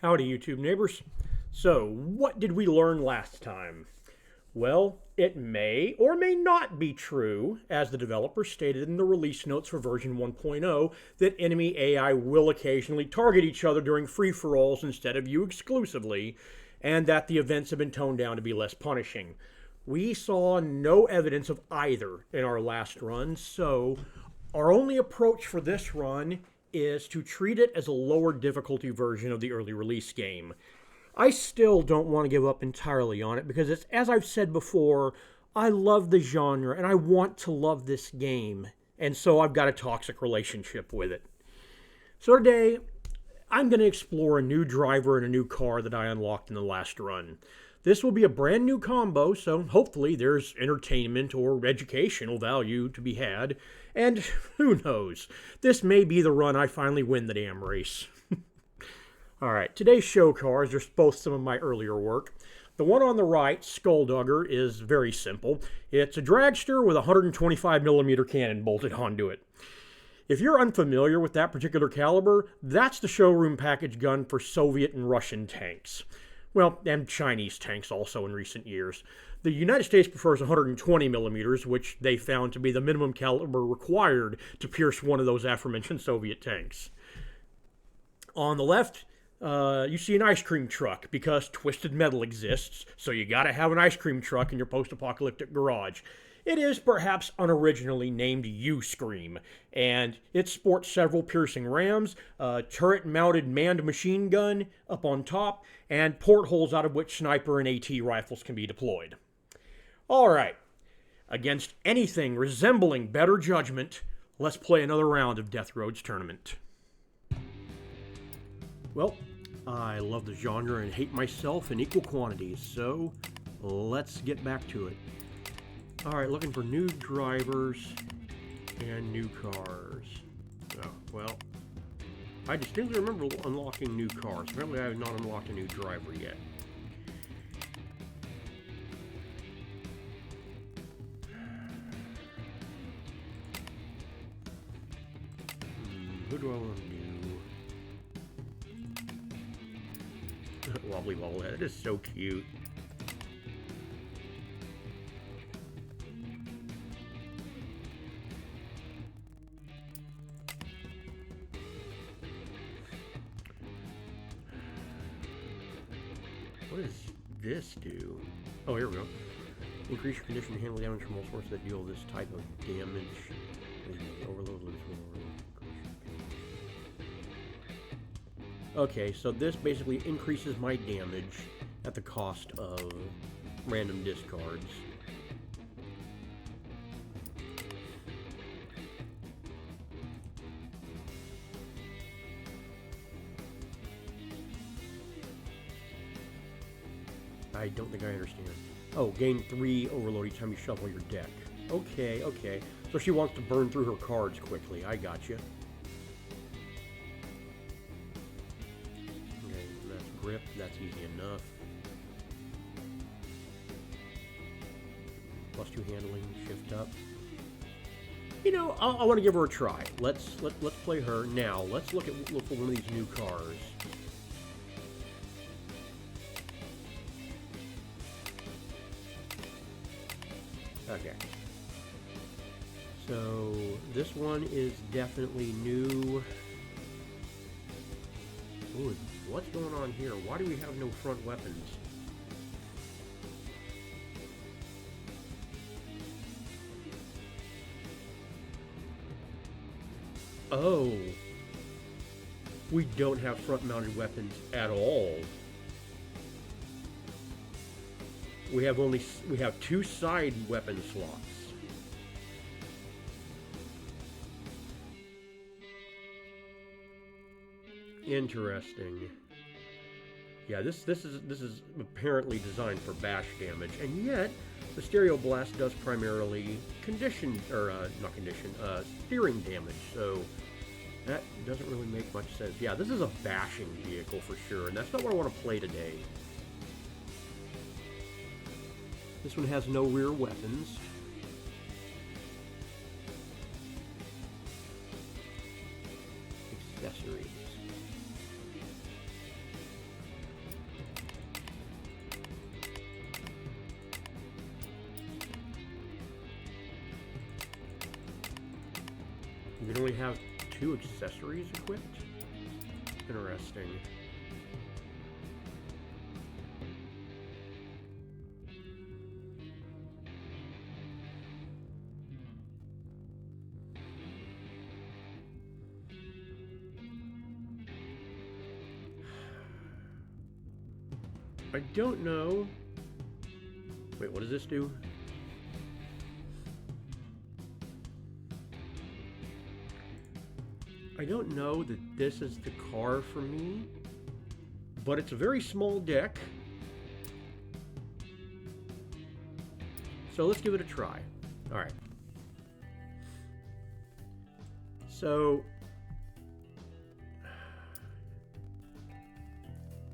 Howdy, YouTube neighbors. So, what did we learn last time? Well, it may or may not be true, as the developer stated in the release notes for version 1.0, that enemy AI will occasionally target each other during free for alls instead of you exclusively, and that the events have been toned down to be less punishing. We saw no evidence of either in our last run, so our only approach for this run is to treat it as a lower difficulty version of the early release game. I still don't want to give up entirely on it because it's, as I've said before, I love the genre and I want to love this game. And so I've got a toxic relationship with it. So today, I'm going to explore a new driver and a new car that I unlocked in the last run. This will be a brand new combo, so hopefully there's entertainment or educational value to be had. And who knows, this may be the run I finally win the damn race. Alright, today's show cars are both some of my earlier work. The one on the right, Skulldugger, is very simple. It's a dragster with a 125mm cannon bolted onto it. If you're unfamiliar with that particular caliber, that's the showroom package gun for Soviet and Russian tanks. Well, and Chinese tanks also in recent years. The United States prefers 120mm, which they found to be the minimum caliber required to pierce one of those aforementioned Soviet tanks. On the left, you see an ice cream truck because Twisted Metal exists, so you gotta have an ice cream truck in your post-apocalyptic garage. It is perhaps unoriginally named U-Scream, and it sports several piercing rams, a turret-mounted manned machine gun up on top, and portholes out of which sniper and AT rifles can be deployed. Alright, against anything resembling better judgment, let's play another round of Death Road's tournament. Well, I love the genre and hate myself in equal quantities, so let's get back to it. Alright, looking for new drivers and new cars. Oh, well, I distinctly remember unlocking new cars. Apparently I have not unlocked a new driver yet. Who do I want to do? Wobbly Wobblehead, it is so cute. What does this do? Oh, here we go. Increase your condition to handle damage from all sources that deal this type of damage. Overload. Okay, so this basically increases my damage at the cost of random discards. I don't think I understand. Oh, gain 3 overload each time you shuffle your deck. Okay, okay. So she wants to burn through her cards quickly. I gotcha. Okay, that's grip. That's easy enough. +2 handling, shift up. You know, I want to give her a try. Let's play her now. Let's look for one of these new cars. Okay. So this one is definitely new. Ooh, what's going on here? Why do we have no front weapons? Oh. We don't have front-mounted weapons at all. We have 2 side weapon slots. Interesting. Yeah, this is apparently designed for bash damage, and yet the Stereo Blast does primarily steering damage. So that doesn't really make much sense. Yeah, this is a bashing vehicle for sure, and that's not what I want to play today. This one has no rear weapons. Accessories. only have 2 accessories equipped? Interesting. I don't know. Wait, what does this do? I don't know that this is the car for me, but it's a very small deck. So let's give it a try. All right. So,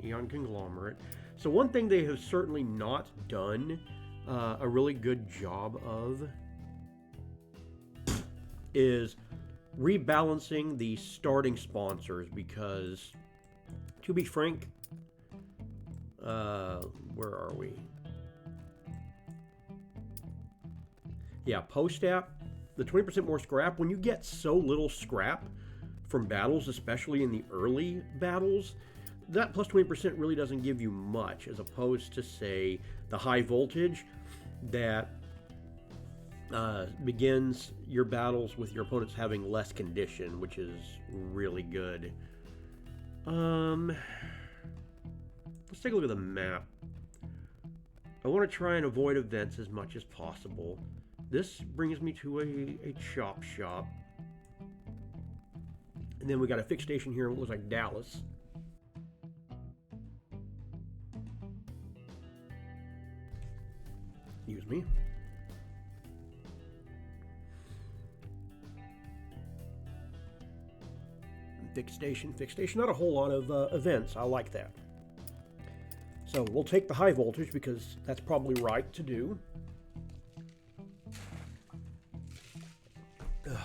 Eon Conglomerate. So one thing they have certainly not done a really good job of is rebalancing the starting sponsors, because, to be frank, where are we? Yeah, post-app, the 20% more scrap. When you get so little scrap from battles, especially in the early battles, that plus 20% really doesn't give you much, as opposed to, say, the high voltage that begins your battles with your opponents having less condition, which is really good. Let's take a look at the map. I want to try and avoid events as much as possible. This brings me to a chop shop. And then we got a fixed station here in what looks like Dallas. Excuse me. Fixed station. Not a whole lot of events. I like that. So we'll take the high voltage because that's probably right to do. Ugh.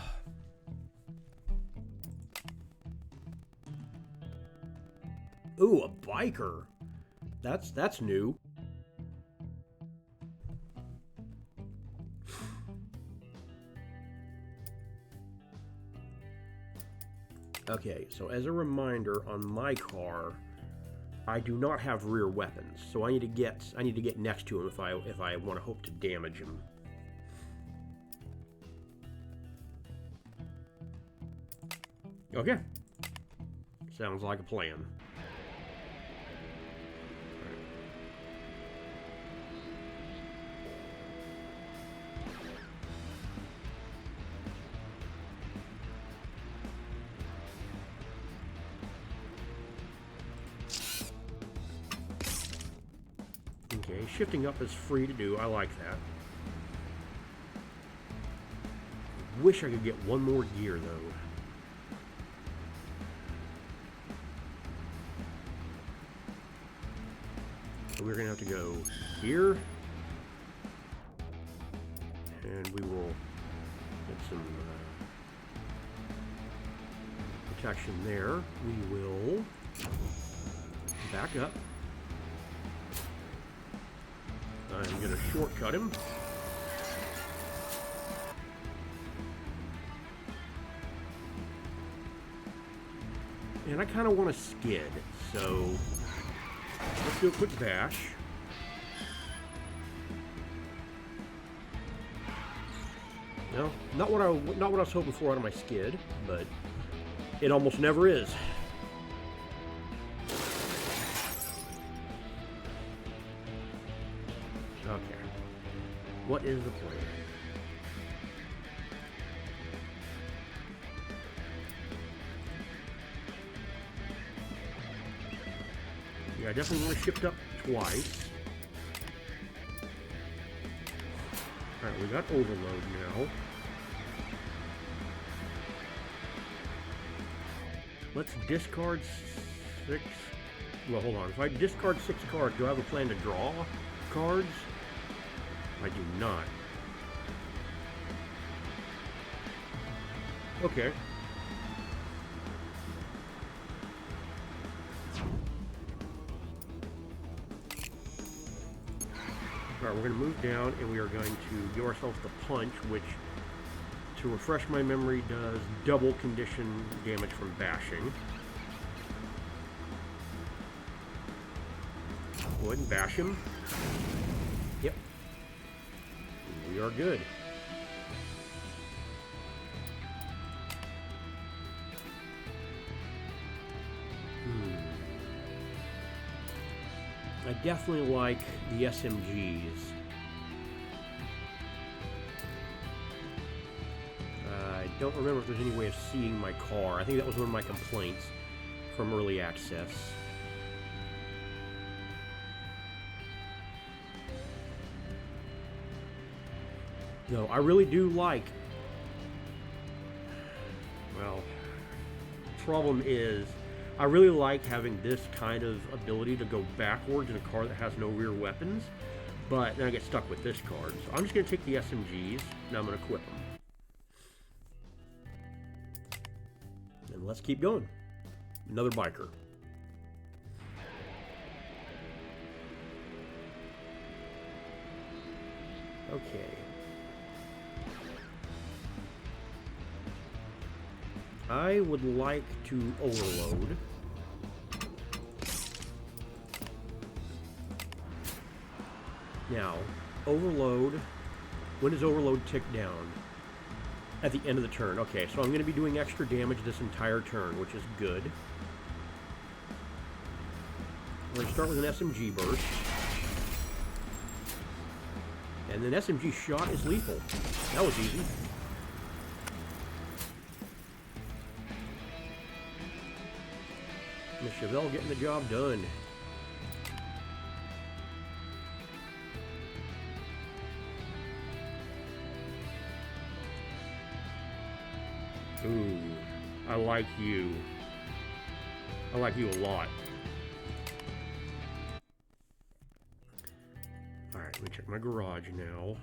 Ooh, a biker. That's new. Okay, so as a reminder, on my car, I do not have rear weapons, so I need to get next to him if I want to hope to damage him. Okay, sounds like a plan. Okay, shifting up is free to do. I like that. Wish I could get one more gear, though. So we're going to have to go here. And we will get some protection there. We will back up. I'm going to shortcut him. And I kind of want to skid, so let's do a quick bash. No, not what I was hoping for out of my skid, but it almost never is. Okay. What is the plan? Yeah, I definitely want to shift up twice. Alright, we got overload now. Let's discard 6. Well, hold on. If I discard 6 cards, do I have a plan to draw cards? I do not. Okay. Alright, we're going to move down and we are going to give ourselves the punch, which to refresh my memory, does double condition damage from bashing. Go ahead and bash him. Yep. We are good. I definitely like the SMGs. I don't remember if there's any way of seeing my car. I think that was one of my complaints from early access. No, I really do like... Well, the problem is, I really like having this kind of ability to go backwards in a car that has no rear weapons, but then I get stuck with this card. So I'm just going to take the SMGs, and I'm going to equip them. And let's keep going. Another biker. Okay. I would like to overload. Now, overload, when does overload tick down? At the end of the turn. Okay, so I'm going to be doing extra damage this entire turn, which is good. We're going to start with an SMG burst. And then SMG shot is lethal. That was easy. Miss Chevelle getting the job done. Ooh, I like you. I like you a lot. Alright, let me check my garage now.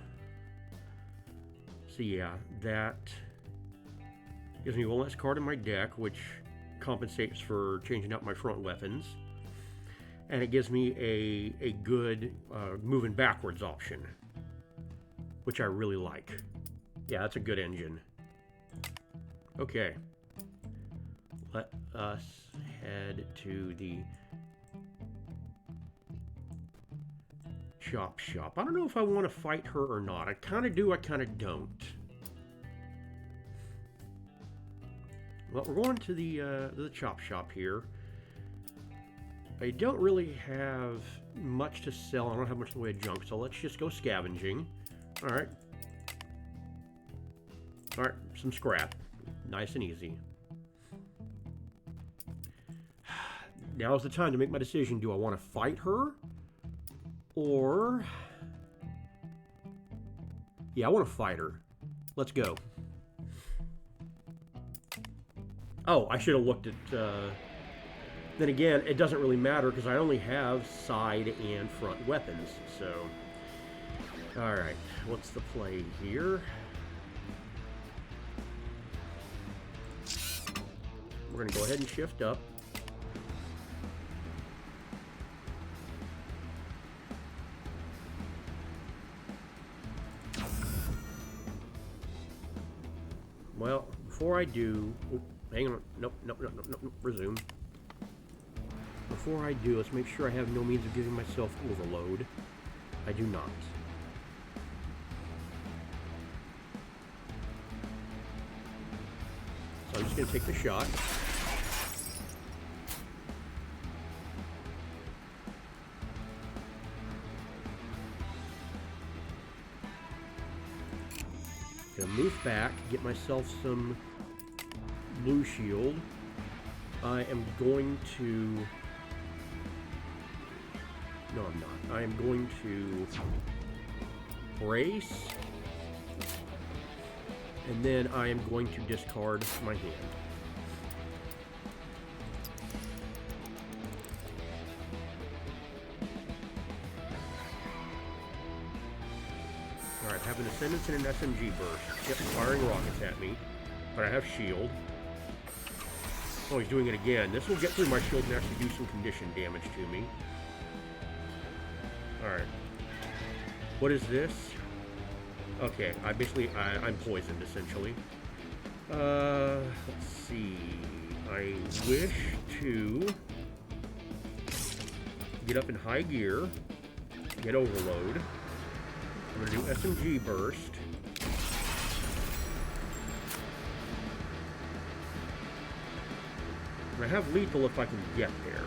So yeah, that gives me one less card in my deck, which compensates for changing out my front weapons. And it gives me a good moving backwards option, which I really like. Yeah, that's a good engine. Okay, let us head to the chop shop. I don't know if I want to fight her or not. I kind of do, I kind of don't. Well, we're going to the chop shop here. I don't really have much to sell. I don't have much in the way of junk, so let's just go scavenging. All right. All right, some scrap. Nice and easy. Now's the time to make my decision. Do I want to fight her? Or... Yeah, I want to fight her. Let's go. Oh, I should have looked at... Then again, it doesn't really matter because I only have side and front weapons, so... Alright, what's the play here? We're going to go ahead and shift up. Well, before I do... Oh, hang on. Nope, resume. Before I do, let's make sure I have no means of giving myself overload. I do not. So I'm just going to take the shot. Gonna move back, get myself some blue shield. I am going to... No, I'm not. I am going to brace. And then I am going to discard my hand. Alright, I have an Ascendance and an SMG burst. Yep, firing rockets at me. But I have shield. Oh, he's doing it again. This will get through my shield and actually do some condition damage to me. Alright. What is this? Okay, I'm poisoned, essentially. Let's see. I wish to get up in high gear, get overload. I'm gonna do SMG burst. And I have lethal if I can get there.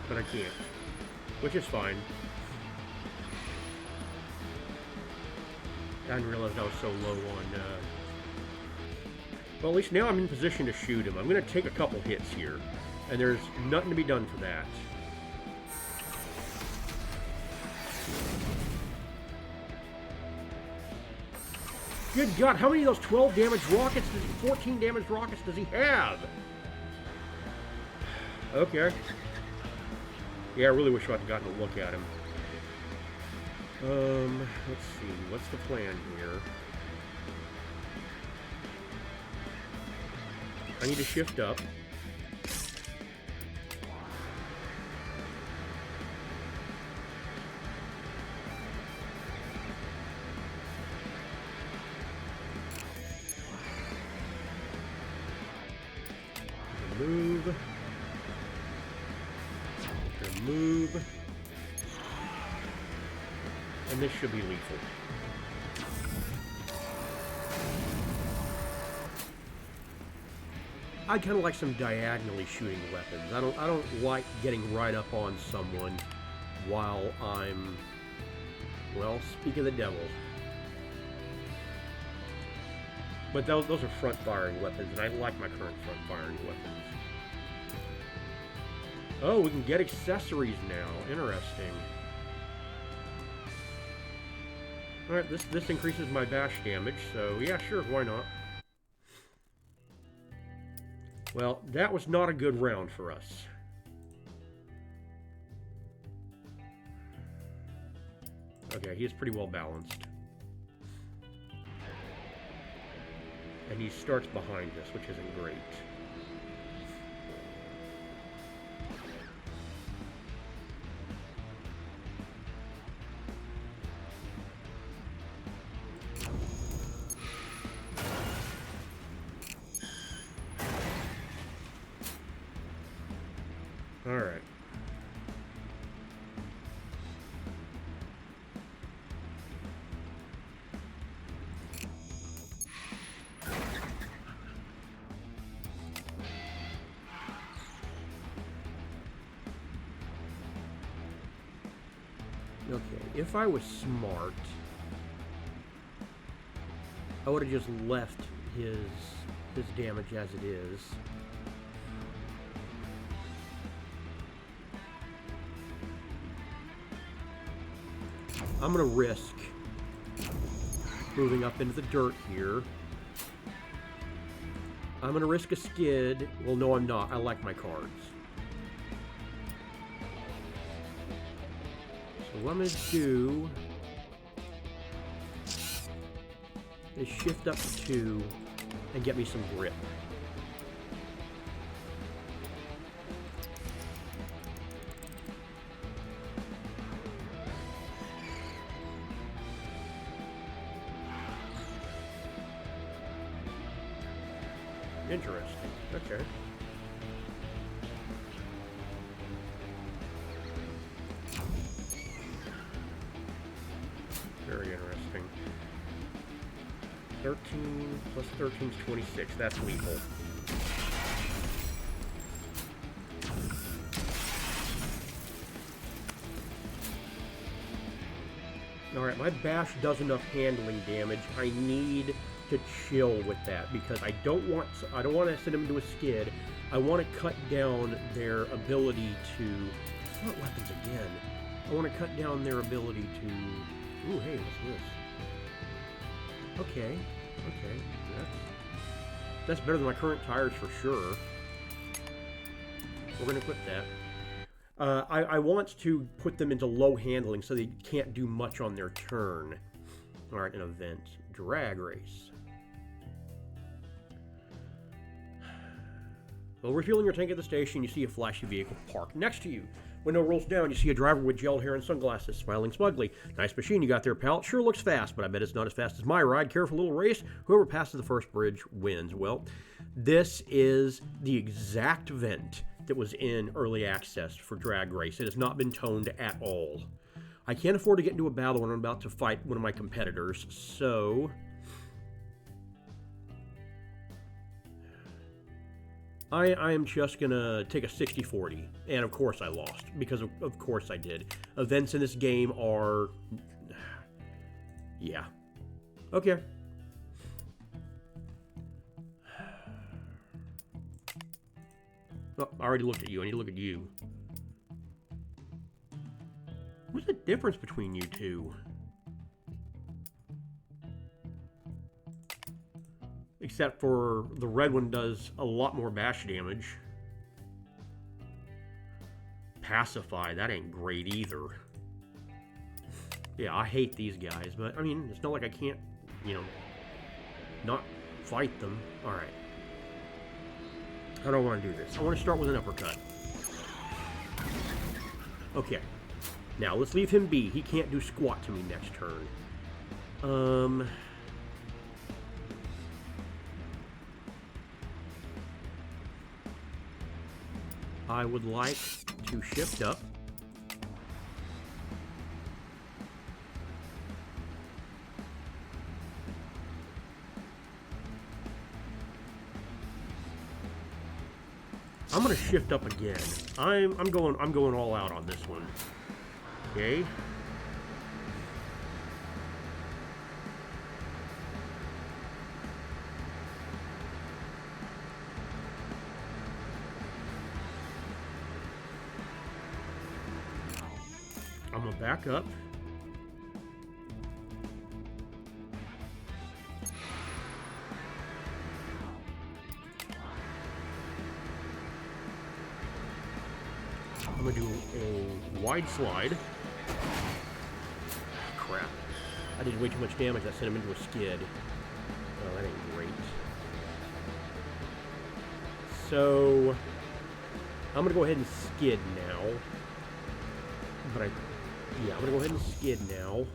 But I can't, which is fine. I didn't realize I was so low on, well, at least now I'm in position to shoot him. I'm going to take a couple hits here, and there's nothing to be done for that. Good God, how many of those 12 damage rockets, 14 damage rockets does he have? Okay. Yeah, I really wish I had gotten a look at him. Let's see. What's the plan here? I need to shift up. Move. Move. And this should be lethal. I kind of like some diagonally shooting weapons. I don't like getting right up on someone while I'm, well, speak of the devil. But those are front-firing weapons, and I like my current front-firing weapons. Oh, we can get accessories now. Interesting. Alright, this increases my bash damage, so yeah, sure, why not? Well, that was not a good round for us. Okay, he is pretty well balanced. And he starts behind us, which isn't great. All right. Okay, if I was smart, I would have just left his damage as it is. I'm gonna risk moving up into the dirt here. I'm gonna risk a skid. Well, no, I'm not. I like my cards. So what I'm gonna do is shift up to 2 and get me some grip. Interesting. Okay. Very interesting. 13 plus 13 is 26. That's lethal. Alright, my bash does enough handling damage. I need to chill with that because I don't want to send them into a skid. I want to cut down their ability to what weapons again? I want to cut down their ability to ooh, hey, what's this? Okay. That's better than my current tires for sure. We're gonna equip that. I want to put them into low handling so they can't do much on their turn. Alright, an event. Drag race. While refueling your tank at the station, you see a flashy vehicle parked next to you. Window rolls down, you see a driver with gelled hair and sunglasses, smiling smugly. Nice machine you got there, pal. It sure looks fast, but I bet it's not as fast as my ride. Careful little race. Whoever passes the first bridge wins. Well, this is the exact vent that was in early access for Drag Race. It has not been toned at all. I can't afford to get into a battle when I'm about to fight one of my competitors, so I am just gonna take a 60-40, and of course I lost, because of course I did. Events in this game are... yeah. Okay. Oh, I already looked at you. I need to look at you. What's the difference between you two? Except for the red one does a lot more bash damage. Pacify, that ain't great either. Yeah, I hate these guys, but I mean, it's not like I can't, you know, not fight them. Alright. How do I want to do this? I want to start with an uppercut. Okay. Now, let's leave him be. He can't do squat to me next turn. I would like to shift up. I'm gonna shift up again. I'm going all out on this one. Okay. I'm gonna back up. I'm gonna do a wide slide. Crap. I did way too much damage. I sent him into a skid. Oh, that ain't great. So, I'm gonna go ahead and skid now. But yeah, I'm gonna go ahead and skid now.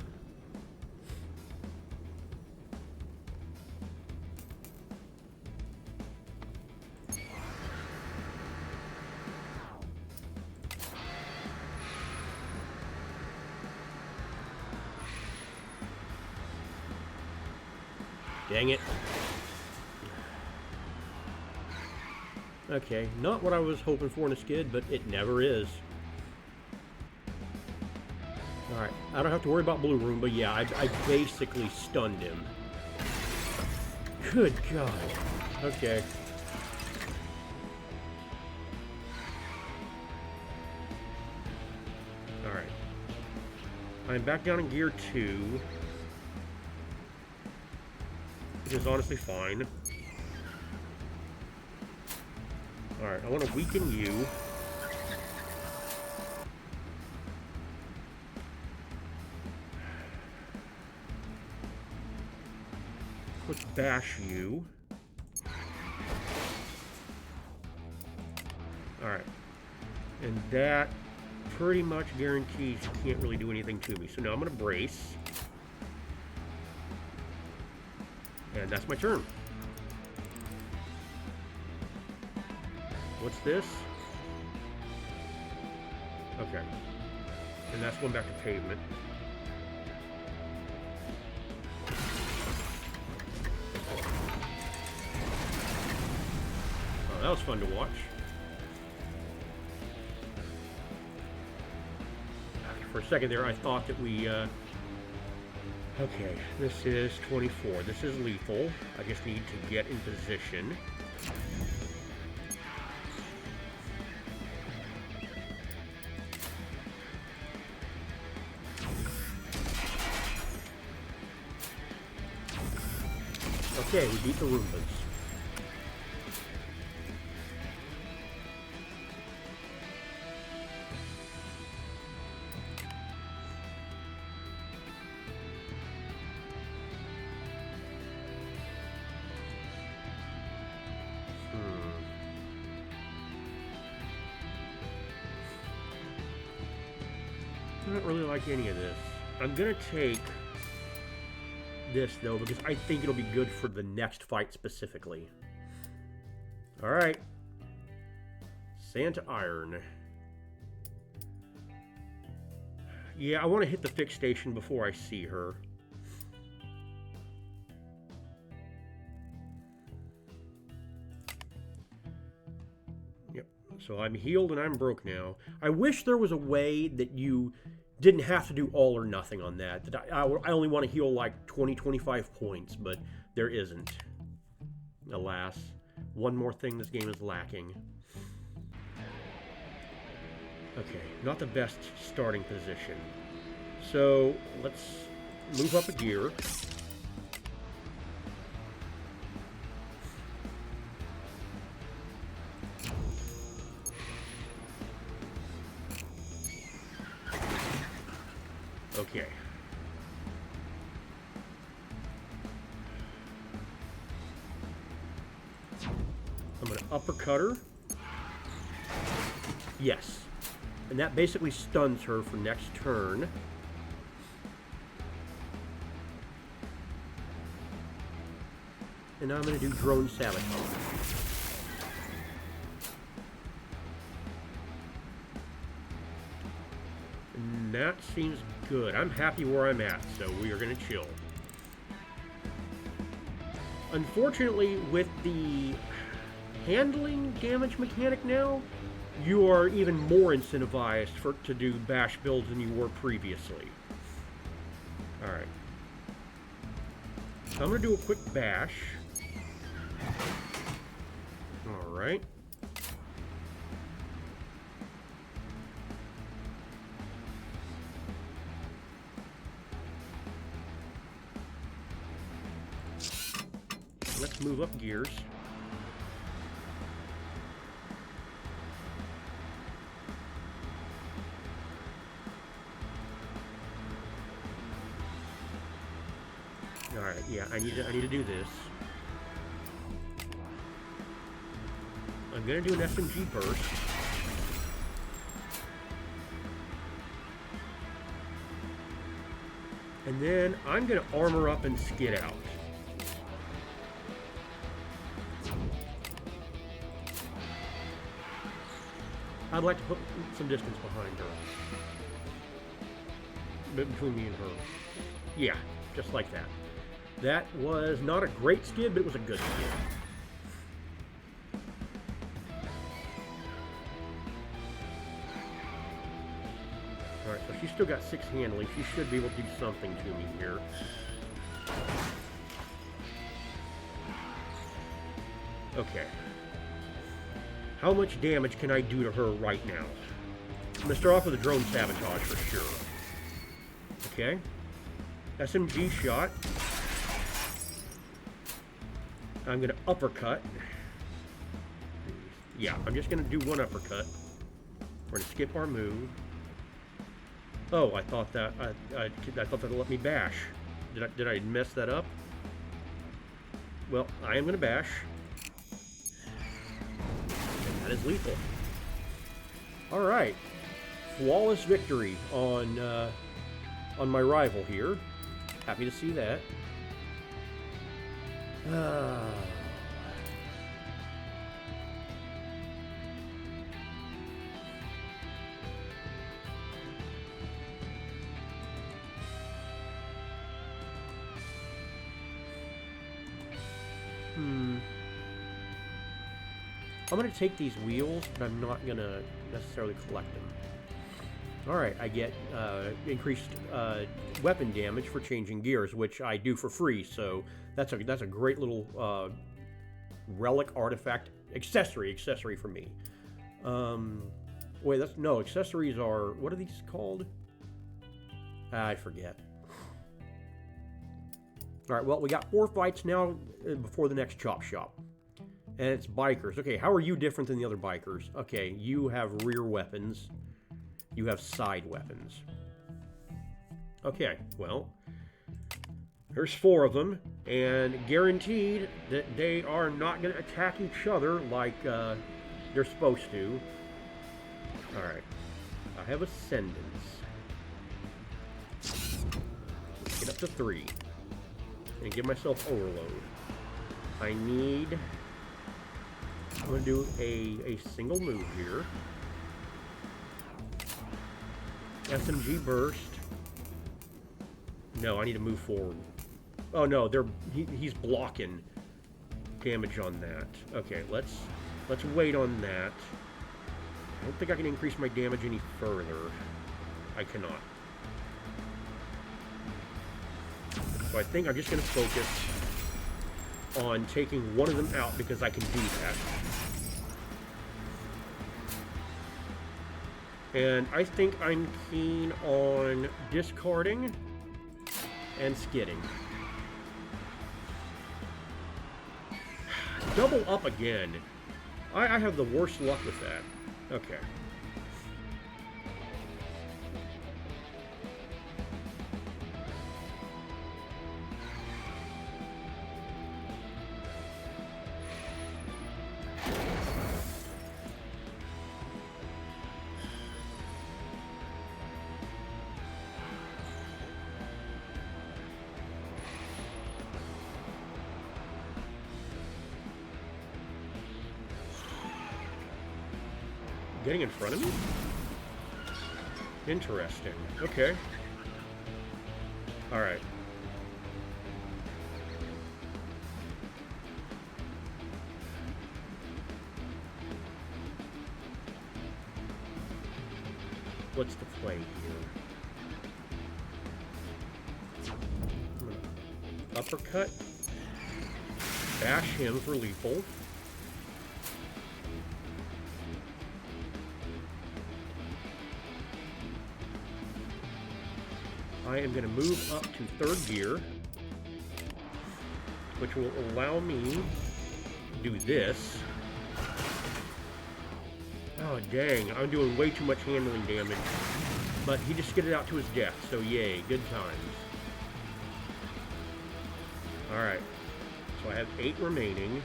Dang it. Okay, not what I was hoping for in a skid, but it never is. Alright, I don't have to worry about Blue Room, but yeah, I basically stunned him. Good God. Okay. Alright. I'm back down in gear 2. Which is honestly fine. Alright, I want to weaken you. Quick bash you. Alright. And that pretty much guarantees you can't really do anything to me. So now I'm going to brace. And that's my turn. What's this? Okay. And that's going back to pavement. Oh, that was fun to watch. For a second there, I thought that we, okay, this is 24. This is lethal. I just need to get in position. Okay, we beat the Roombas. don't really like any of this. I'm gonna take this, though, because I think it'll be good for the next fight specifically. Alright. Santa Iron. Yeah, I want to hit the fix station before I see her. Yep, so I'm healed and I'm broke now. I wish there was a way that you didn't have to do all or nothing on that. That I only want to heal like 20-25 points, but there isn't. Alas. One more thing this game is lacking. Okay, not the best starting position. So, let's move up a gear. Okay. I'm going to uppercut her. Yes. And that basically stuns her for next turn. And now I'm going to do drone sabotage. And that seems good. I'm happy where I'm at, so we are going to chill. Unfortunately, with the handling damage mechanic now, you are even more incentivized to do bash builds than you were previously. Alright. So I'm going to do a quick bash. Alright. Let's move up gears. Alright, yeah, I need to do this. I'm gonna do an SMG burst. And then I'm gonna armor up and skid out. I'd like to put some distance behind her. Between me and her. Yeah, just like that. That was not a great skid, but it was a good skid. Alright, so she's still got 6 handling. She should be able to do something to me here. Okay. How much damage can I do to her right now? I'm going to start off with a drone sabotage for sure. Okay. SMG shot. I'm going to uppercut. Yeah, I'm just going to do one uppercut. We're going to skip our move. Oh, I thought that I thought that'd let me bash. Did I mess that up? Well, I am going to bash. And that is lethal. All right, flawless victory on my rival here. Happy to see that. I'm going to take these wheels, but I'm not going to necessarily collect them. Alright, I get increased weapon damage for changing gears, which I do for free, so that's a great little relic artifact accessory for me. Wait, no, accessories are, what are these called? I forget. Alright, well, we got 4 fights now before the next chop shop. And it's bikers. Okay, how are you different than the other bikers? Okay, you have rear weapons. You have side weapons. Okay, well, there's 4 of them, and guaranteed that they are not going to attack each other like they're supposed to. Alright, I have Ascendance. Get up to 3. And give myself overload. I'm going to do a single move here. SMG burst. No, I need to move forward. Oh no, he's blocking damage on that. Okay, let's wait on that. I don't think I can increase my damage any further. I cannot. So I think I'm just going to focus on taking one of them out because I can do that. And I think I'm keen on discarding and skidding. Double up again. I have the worst luck with that. Okay. Getting in front of me? Interesting. Okay. Alright. What's the play here? Uppercut. Bash him for lethal. I am going to move up to 3rd gear, which will allow me to do this. Oh, dang. I'm doing way too much handling damage. But he just skidded out to his death, so yay. Good times. Alright. So I have 8 remaining.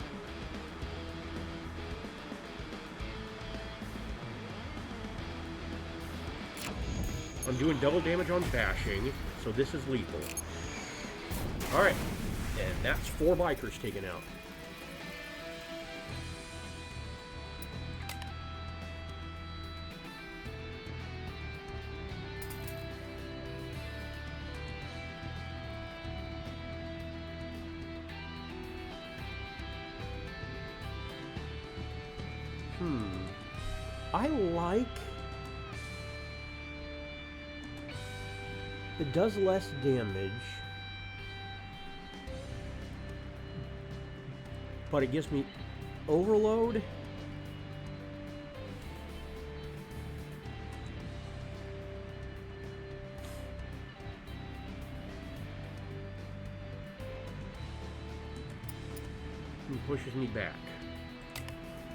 I'm doing double damage on bashing, so this is lethal. Alright, and that's 4 bikers taken out. I like... It does less damage, but it gives me overload. And pushes me back.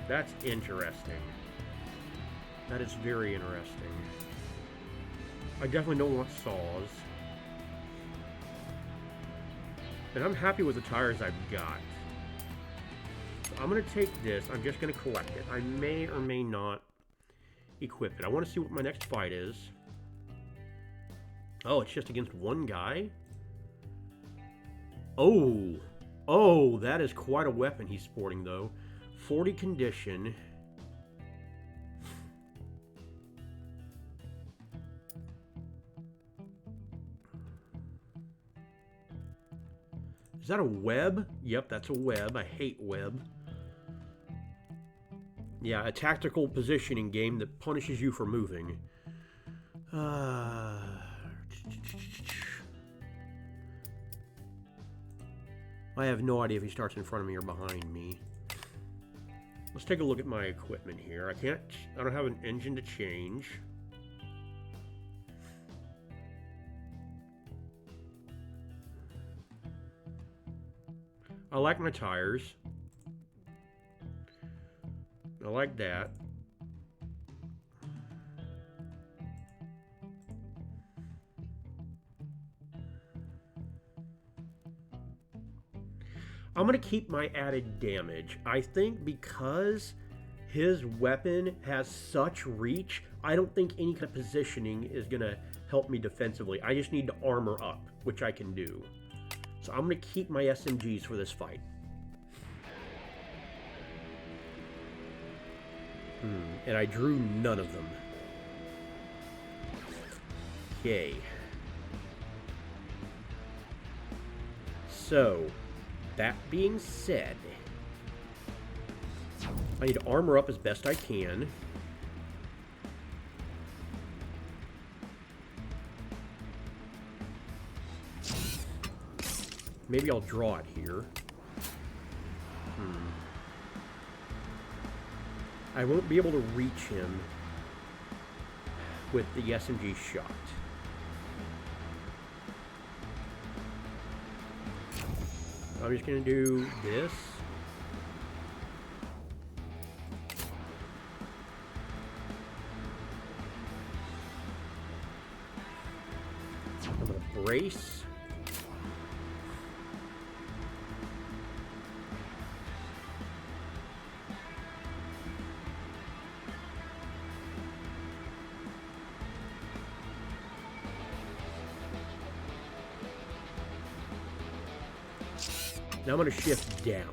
That's interesting. That is very interesting. I definitely don't want saws. And I'm happy with the tires I've got. So I'm going to take this. I'm just going to collect it. I may or may not equip it. I want to see what my next fight is. Oh, it's just against one guy? Oh. Oh, that is quite a weapon he's sporting, though. 40 condition. Is that a web? Yep, that's a web. I hate web. Yeah, a tactical positioning game that punishes you for moving. I have no idea if he starts in front of me or behind me. Let's take a look at my equipment here. I don't have an engine to change. I like my tires. I like that. I'm going to keep my added damage. I think because his weapon has such reach, I don't think any kind of positioning is going to help me defensively. I just need to armor up, which I can do. So I'm going to keep my SMGs for this fight. And I drew none of them. Okay. So, that being said, I need to armor up as best I can. Maybe I'll draw it here. I won't be able to reach him with the SMG shot. I'm just going to do this. I'm going to brace. Now I'm going to shift down.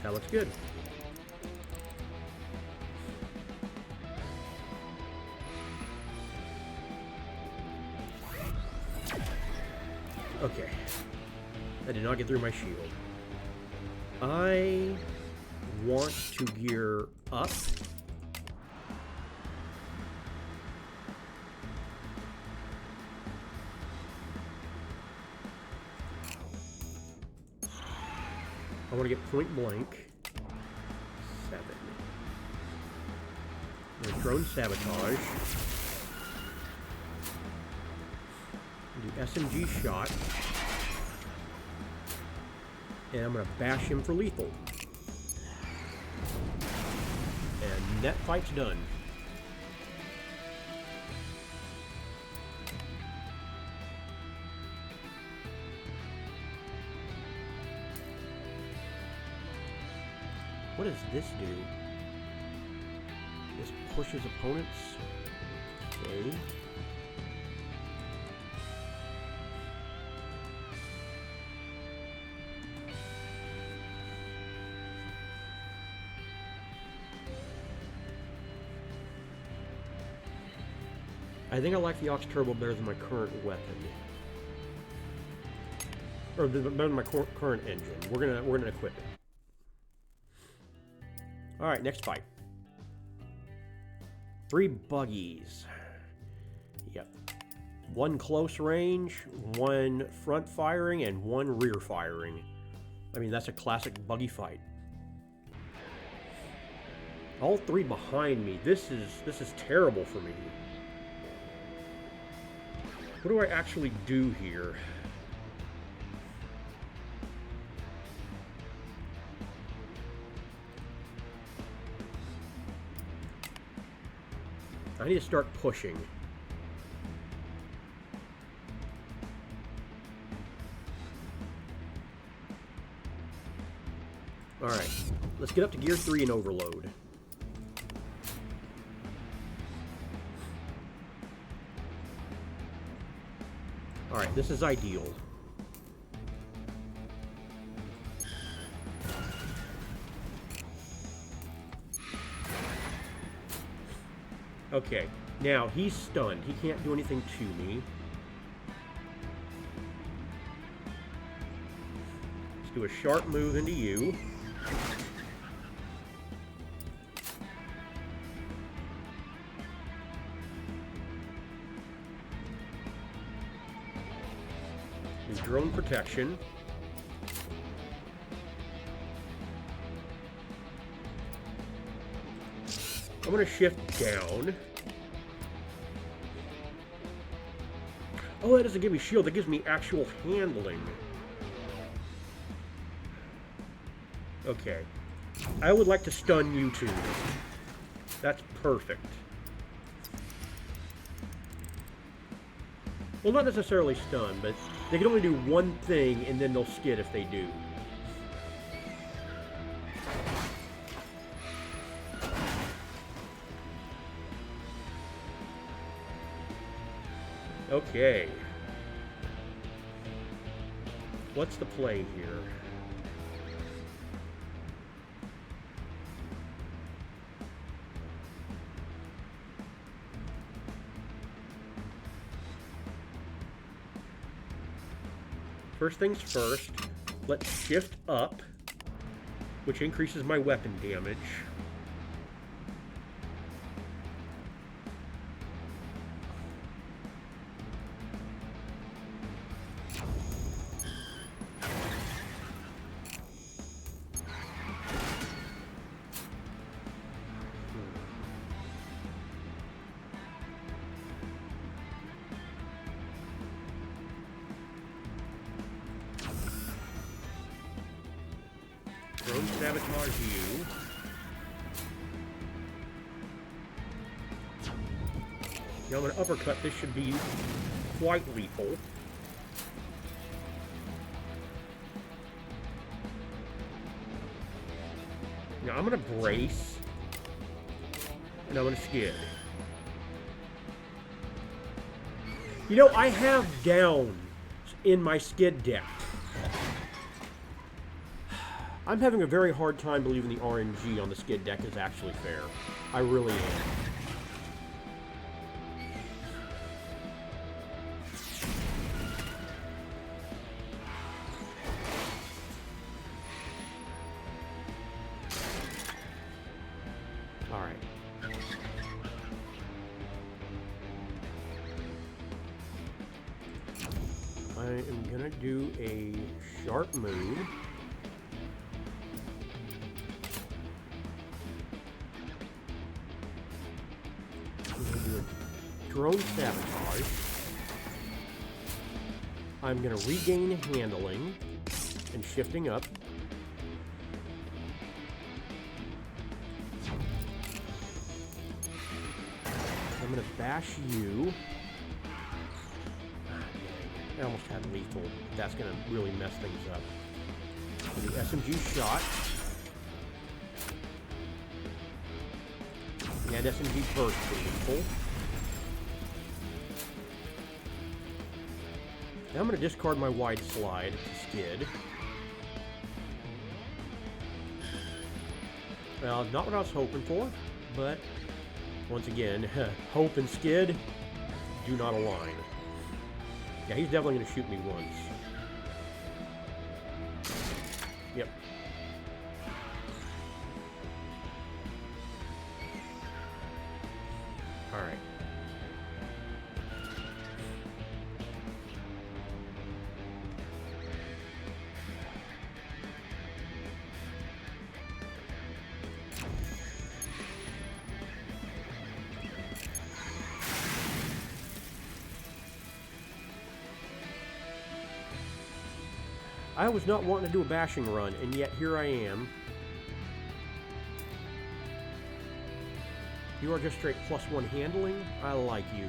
That looks good. Okay. I did not get through my shield. I want to gear up. I want to get point blank. 7. Drone sabotage. Do SMG shot. And I'm going to bash him for lethal. And that fight's done. What does this do? This pushes opponents. Okay. I think I like the Aux Turbo better than my current weapon. Or better than my current engine. We're gonna equip it. Alright, next fight. 3 buggies. Yep. 1 close range, 1 front firing, and 1 rear firing. I mean, that's a classic buggy fight. All 3 behind me. This is terrible for me. What do I actually do here? I need to start pushing. Alright, let's get up to gear 3 and overload. Alright, this is ideal. Okay, now he's stunned. He can't do anything to me. Let's do a sharp move into you. Do drone protection. I'm going to shift down. Oh, that doesn't give me shield. That gives me actual handling. Okay. I would like to stun you two. That's perfect. Well, not necessarily stun, but they can only do one thing and then they'll skid if they do. Okay. What's the play here? First things first, let's shift up, which increases my weapon damage. Drone sabotage you. Now I'm going to uppercut. This should be quite lethal. Now I'm going to brace. And I'm going to skid. You know, I have downs in my skid deck. I'm having a very hard time believing the RNG on the skid deck is actually fair. I really am. Alright. I am gonna do a sharp move. Drone sabotage. I'm going to regain handling and shifting up. I'm going to bash you. I almost had lethal. That's going to really mess things up. The SMG shot. And SMG burst for lethal. Now I'm going to discard my wide slide to skid. Well, not what I was hoping for, but once again, hope and skid do not align. Yeah, he's definitely going to shoot me once. Yep. Alright. I was not wanting to do a bashing run, and yet here I am. You are just straight +1 handling? I like you.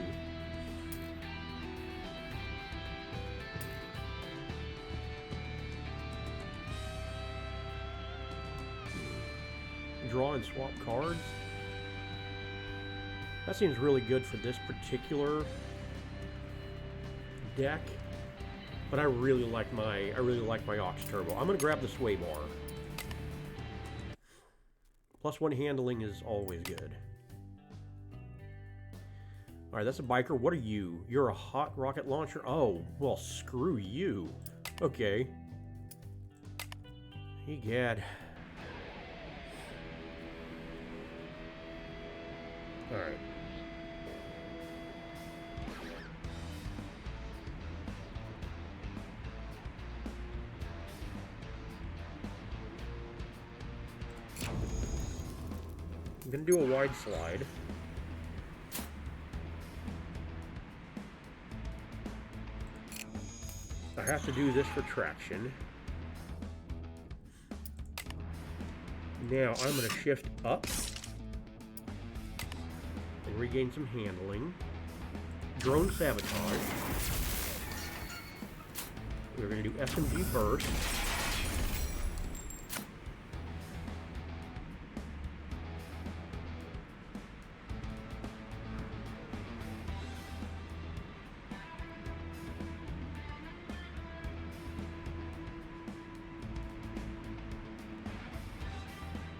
Draw and swap cards? That seems really good for this particular deck. But I really like my Aux Turbo. I'm gonna grab the sway bar. +1 handling is always good. Alright, that's a biker. What are you? You're a hot rocket launcher? Oh, well, screw you. Okay. Egad. Alright. I'm going to do a wide slide. I have to do this for traction. Now I'm going to shift up and regain some handling. Drone sabotage. We're going to do SMG burst.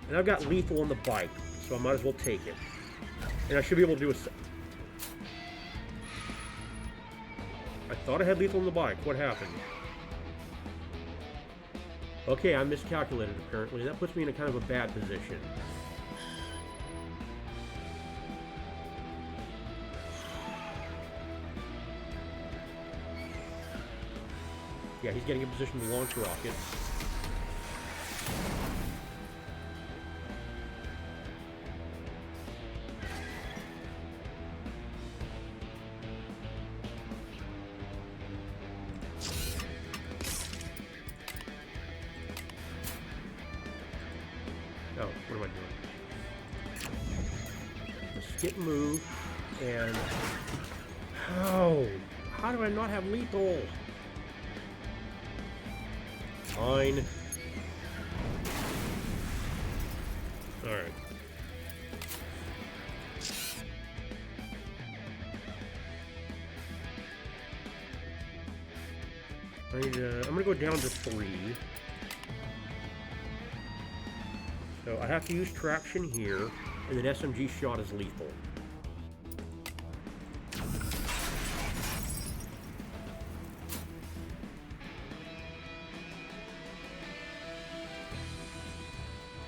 And I've got lethal on the bike, so I might as well take it. And I should be able to do a... I thought I had lethal on the bike. What happened? Okay, I miscalculated, apparently. That puts me in a kind of a bad position. Yeah, he's getting in position to launch rockets. Oh, what am I doing? The skip move, and... How do I not have lethal? Fine. Alright. I'm gonna go down to 3. So I have to use traction here, and then SMG shot is lethal.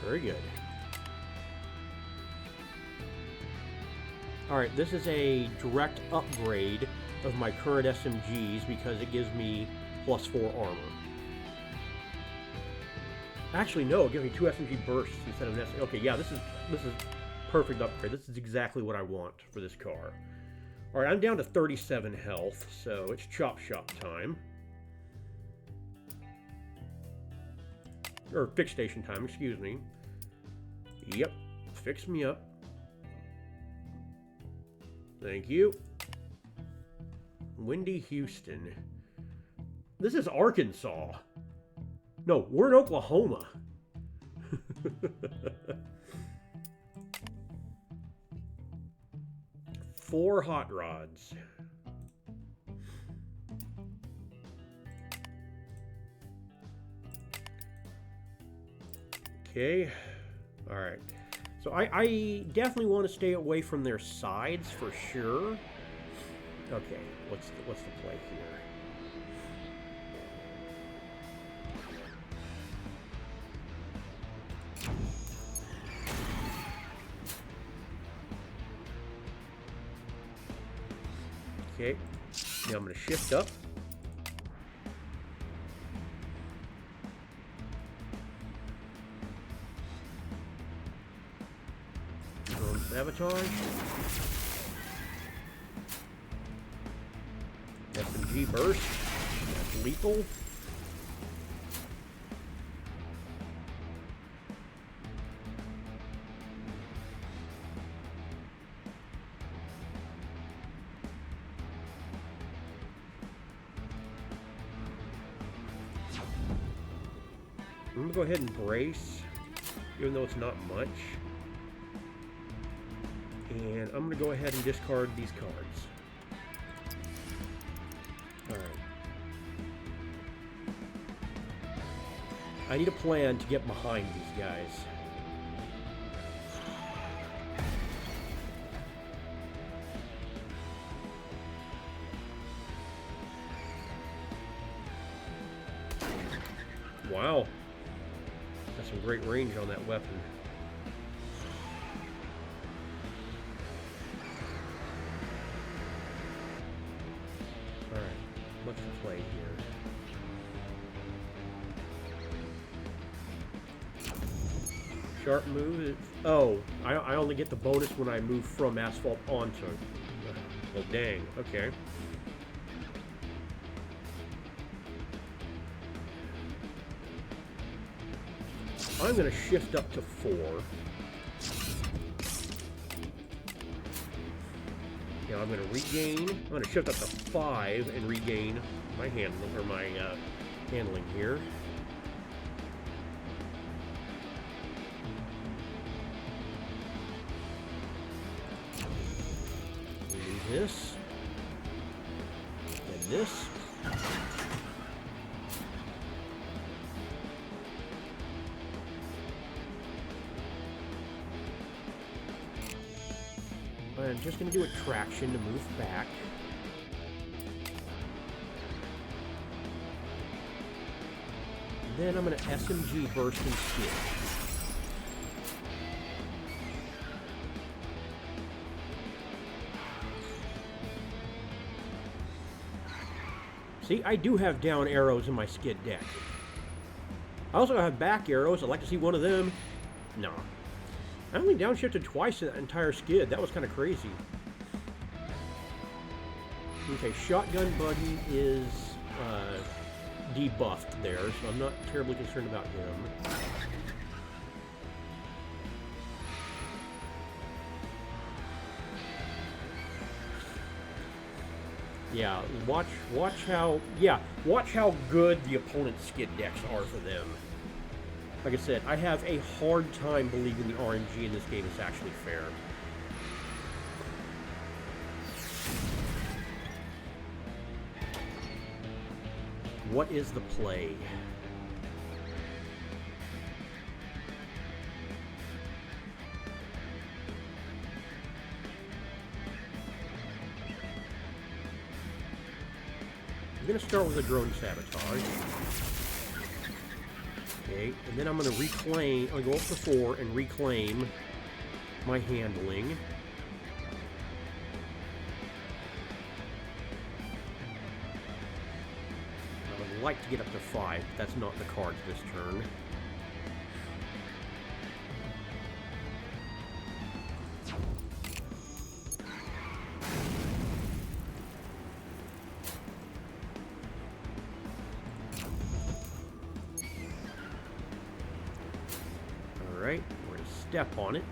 Very good. Alright, this is a direct upgrade of my current SMGs because it gives me +4 armor. Actually, no, it gives me 2 SMG bursts instead of an SMG. Okay, yeah, this is perfect upgrade. This is exactly what I want for this car. Alright, I'm down to 37 health, so it's chop shop time. Or fix station time, excuse me. Yep, fix me up. Thank you. Windy Houston. This is Arkansas. No, we're in Oklahoma. 4 hot rods. Okay. Alright. So I definitely want to stay away from their sides for sure. Okay, what's the play here? Okay, now I'm going to shift up. Sabotage. SMG burst. That's lethal. I'm going to go ahead and brace, even though it's not much. And I'm going to go ahead and discard these cards. Alright. I need a plan to get behind these guys. Wow. That's some great range on that weapon. What's the play here? Sharp move. Oh, I only get the bonus when I move from asphalt onto. Well, dang. Okay. I'm going to shift up to 4. Now I'm going to regain. I'm going to shift up to 5 and regain my handling or my handling here. Do this and this. I'm just going to do a traction to move back. Then I'm going to SMG burst and skid. See, I do have down arrows in my skid deck. I also have back arrows. I'd like to see one of them. No. I only downshifted twice in that entire skid. That was kind of crazy. Okay, shotgun buggy is debuffed there, so I'm not terribly concerned about him. Yeah, watch how good the opponent's skid decks are for them. Like I said, I have a hard time believing the RNG in this game is actually fair. What is the play? I'm going to start with a drone sabotage. Okay, and then I'm going to reclaim, I'm going to go up to 4 and reclaim my handling. I would like to get up to 5, but that's not the cards this turn. Alright, we're going to step on it.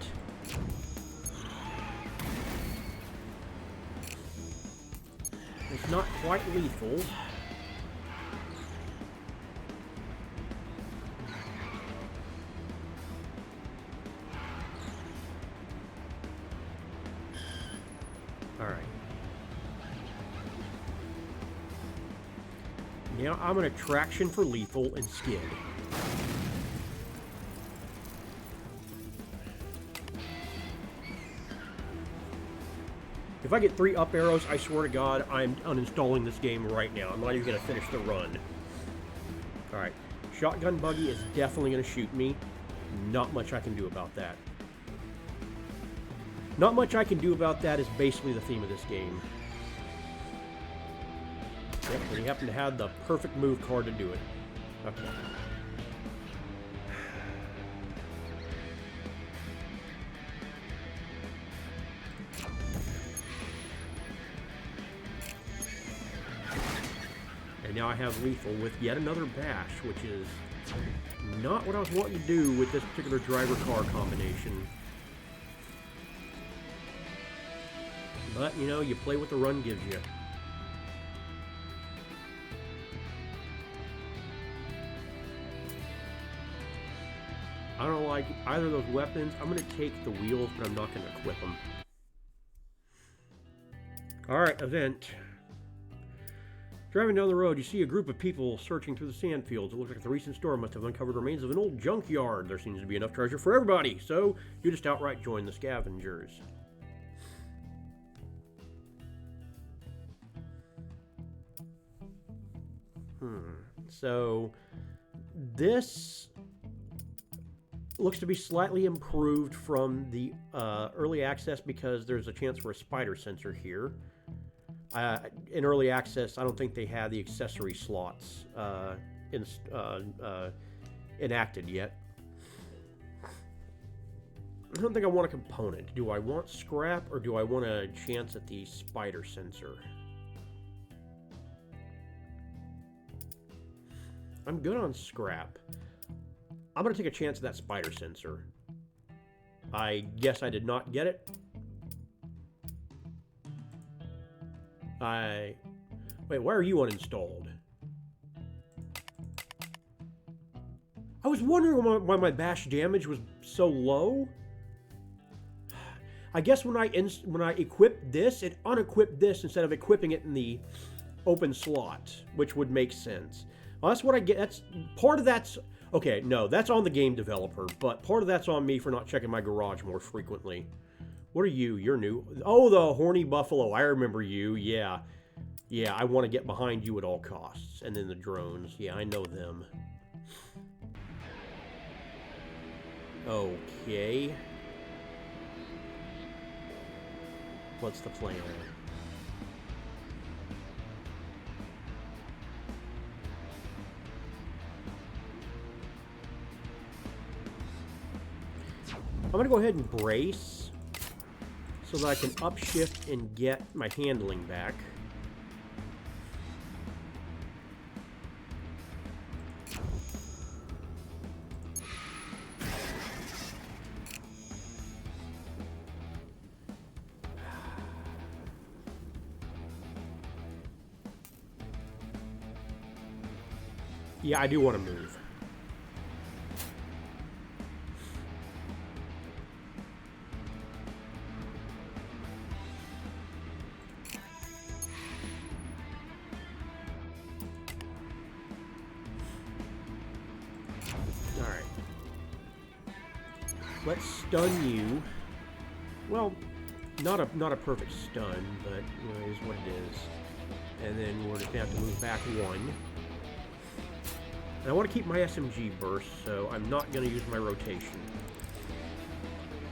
It's not quite lethal. Alright. Now I'm going to traction for lethal and skid. If I get 3 up arrows, I swear to God, I'm uninstalling this game right now. I'm not even going to finish the run. Alright. Shotgun buggy is definitely going to shoot me. Not much I can do about that. Not much I can do about that is basically the theme of this game. Yep, but he happened to have the perfect move card to do it. Okay. Now I have lethal with yet another bash, which is not what I was wanting to do with this particular driver-car combination. But, you know, you play what the run gives you. I don't like either of those weapons. I'm going to take the wheels, but I'm not going to equip them. Alright, event. Driving down the road, you see a group of people searching through the sand fields. It looks like the recent storm must have uncovered remains of an old junkyard. There seems to be enough treasure for everybody, so you just outright join the scavengers. So, this looks to be slightly improved from the early access because there's a chance for a spider sensor here. In early access, I don't think they had the accessory slots enacted yet. I don't think I want a component. Do I want scrap or do I want a chance at the spider sensor? I'm good on scrap. I'm going to take a chance at that spider sensor. I guess I did not get it. Wait, why are you uninstalled? I was wondering why my bash damage was so low. I guess when I equipped this, it unequipped this instead of equipping it in the open slot, which would make sense. Well, that's what I get. That's part of that's okay. No, that's on the game developer, but part of that's on me for not checking my garage more frequently. What are you? You're new. Oh, the horny buffalo. I remember you. Yeah. Yeah, I want to get behind you at all costs. And then the drones. Yeah, I know them. Okay. What's the plan? I'm going to go ahead and brace so that I can upshift and get my handling back. Yeah, I do want to move. Alright. Let's stun you. Well, not a perfect stun, but you know, it is what it is. And then we're just going to have to move back one. And I want to keep my SMG burst, so I'm not going to use my rotation.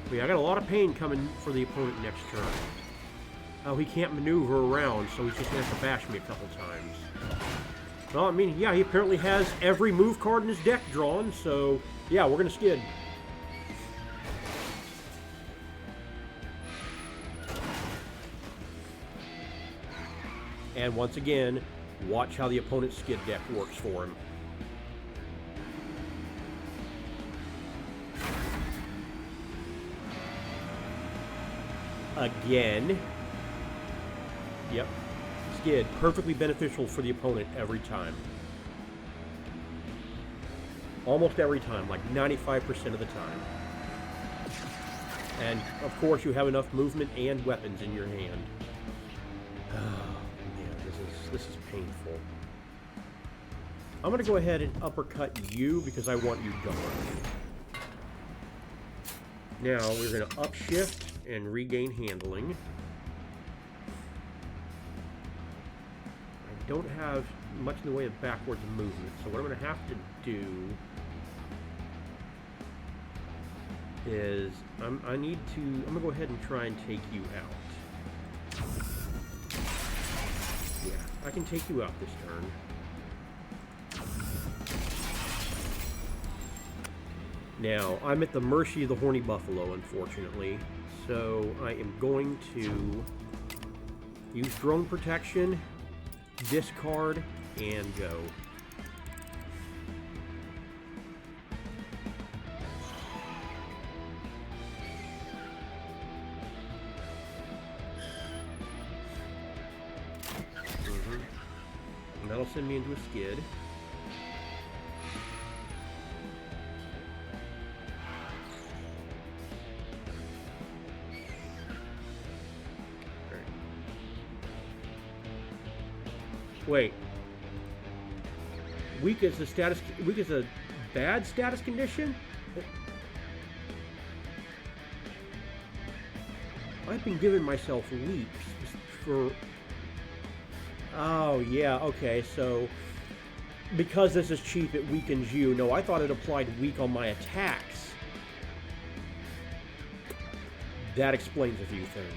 But yeah, I got a lot of pain coming for the opponent next turn. Oh, he can't maneuver around, so he's just going to have to bash me a couple times. Well, I mean, yeah, he apparently has every move card in his deck drawn, so yeah, we're going to skid. And once again, watch how the opponent's skid deck works for him. Again. Yep. Skid. Perfectly beneficial for the opponent every time. Almost every time, like 95% of the time. And, of course, you have enough movement and weapons in your hand. Oh, man, this is painful. I'm going to go ahead and uppercut you because I want you gone. Now, we're going to upshift and regain handling. I don't have much in the way of backwards movement, so what I'm going to have to do is I'm going to go ahead and try and take you out. Yeah, I can take you out this turn. Now, I'm at the mercy of the horny buffalo, unfortunately. So I am going to use drone protection, discard, and go. And that'll send me into a skid. Wait. Weak is a bad status condition? I've been giving myself weak for... Oh, yeah, okay, so... Because this is cheap, it weakens you. No, I thought it applied weak on my attacks. That explains a few things.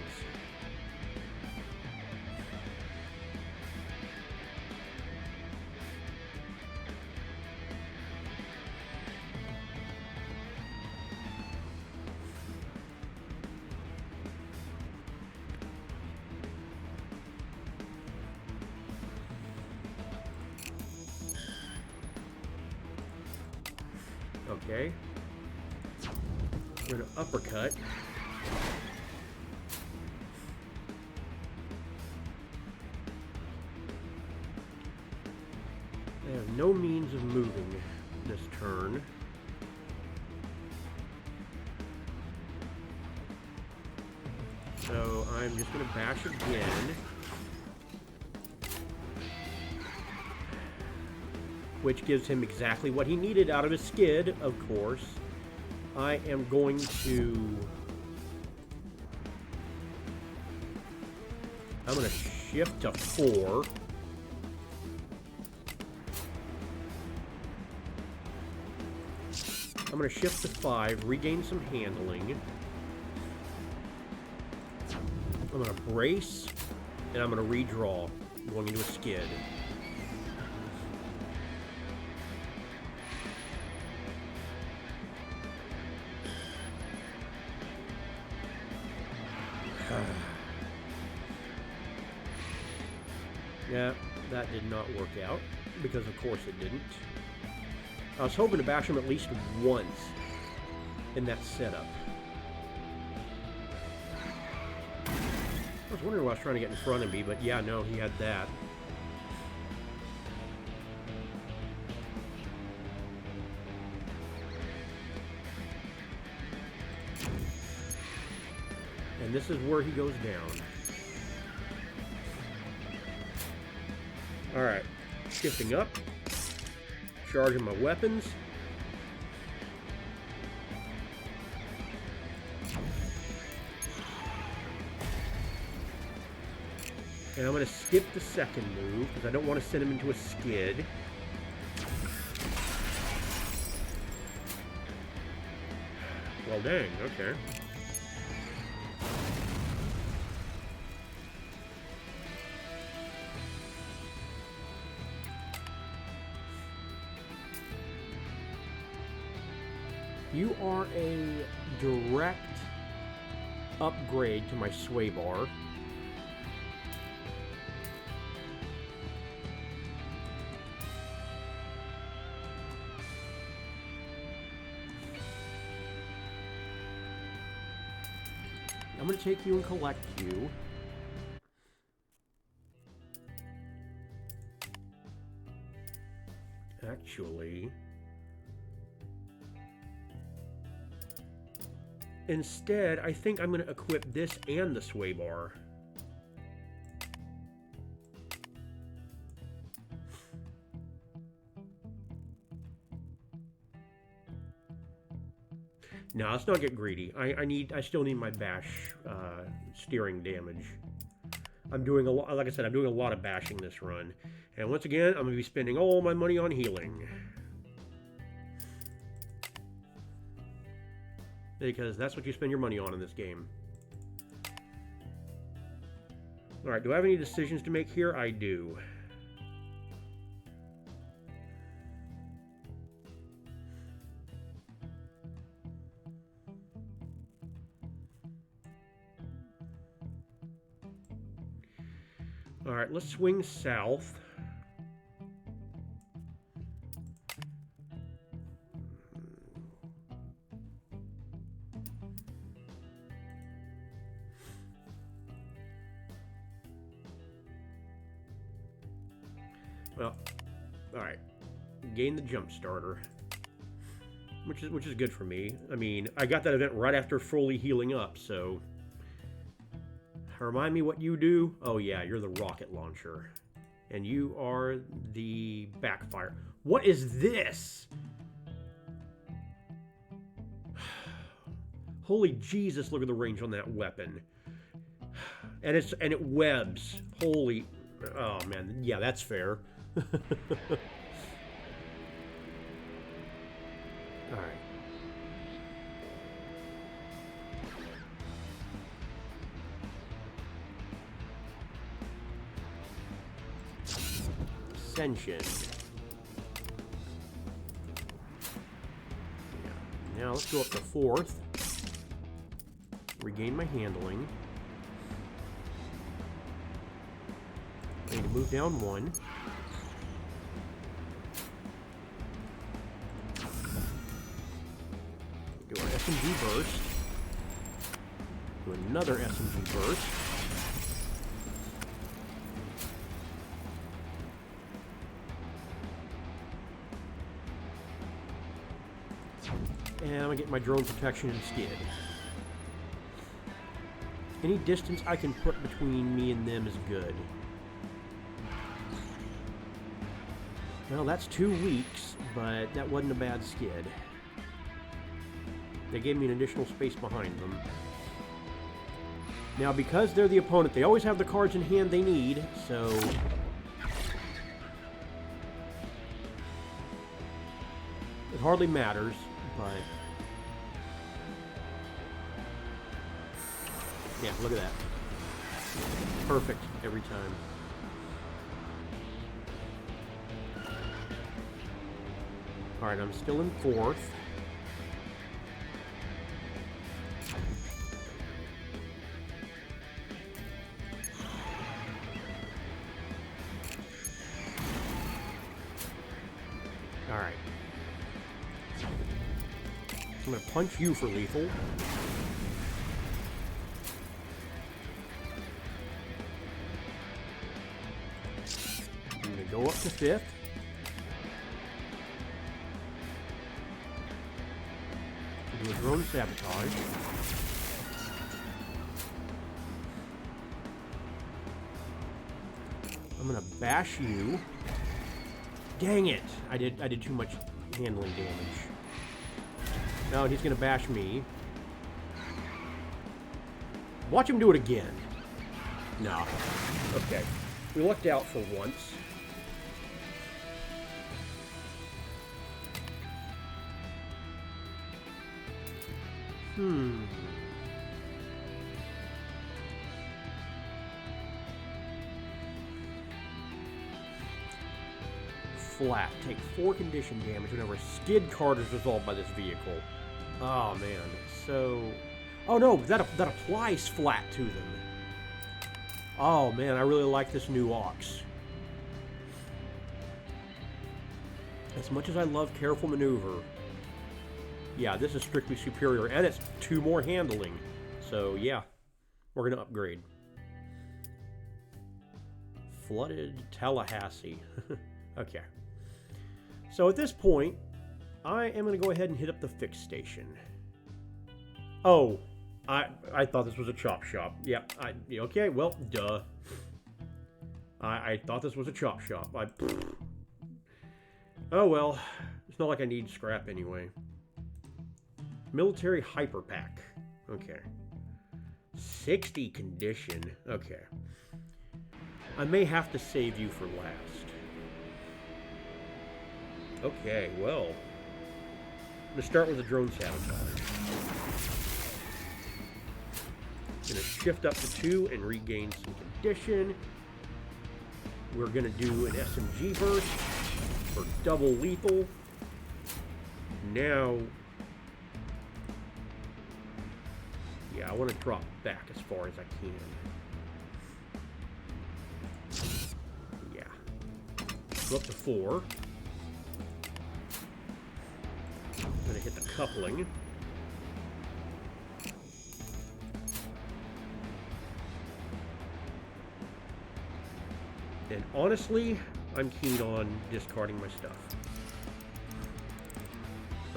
Okay. We're going to uppercut. I have no means of moving this turn. So I'm just going to bash again. Which gives him exactly what he needed out of his skid, of course. I am going to I'm going to shift to 4. I'm going to shift to 5, regain some handling. I'm going to brace, and I'm going to redraw, going into a skid. Yeah, that did not work out, because of course it didn't. I was hoping to bash him at least once in that setup. I was wondering why I was trying to get in front of me, but yeah, no, he had that. And this is where he goes down. Alright, shifting up, charging my weapons. And I'm going to skip the second move, because I don't want to send him into a skid. Well, dang, okay. You are a direct upgrade to my sway bar. I'm going to take you and collect you. Actually, instead, I think I'm going to equip this and the sway bar. No, let's not get greedy. I still need my bash steering damage. I'm doing a lot, like I said, I'm doing a lot of bashing this run. And once again, I'm going to be spending all my money on healing. Because that's what you spend your money on in this game. Alright, do I have any decisions to make here? I do. Alright, let's swing south. Well, alright. Gain the jump starter. Which is good for me. I mean, I got that event right after fully healing up, so... Remind me what you do? Oh yeah, you're the rocket launcher. And you are the backfire. What is this? Holy Jesus, look at the range on that weapon. And it webs. Holy, oh man, yeah, that's fair. All right. Ascension. Yeah. Now let's go up to 4th. Regain my handling. I need to move down 1. Do our SMG burst. Do another SMG burst. And I'm going to get my drone protection and skid. Any distance I can put between me and them is good. Well, that's 2 weeks, but that wasn't a bad skid. They gave me an additional space behind them. Now, because they're the opponent, they always have the cards in hand they need, so... it hardly matters, but... yeah, look at that. Perfect every time. Alright, I'm still in fourth. Alright. I'm gonna punch you for lethal. I'm gonna go up to fifth. Do a drone sabotage. I'm gonna bash you. Dang it! I did too much handling damage. No, he's gonna bash me. Watch him do it again. No. Okay. We lucked out for once. Flat. Take 4 condition damage whenever a skid card is resolved by this vehicle. Oh, man. So... oh, no. That applies flat to them. Oh, man. I really like this new Ox. As much as I love Careful Maneuver, yeah, this is strictly superior. And it's 2 more handling. So, yeah. We're going to upgrade. Flooded Tallahassee. Okay. So at this point, I am going to go ahead and hit up the fix station. Oh, I thought this was a chop shop. Yeah, okay, well, duh. I thought this was a chop shop. Oh well, it's not like I need scrap anyway. Military Hyper Pack. Okay. 60 condition. Okay. I may have to save you for last. Okay, well, I'm going to start with a drone sabotage. I'm going to shift up to 2 and regain some condition. We're going to do an SMG burst for double lethal. Now, yeah, I want to drop back as far as I can. Yeah. Go up to 4. I'm going to hit the coupling. And honestly, I'm keen on discarding my stuff.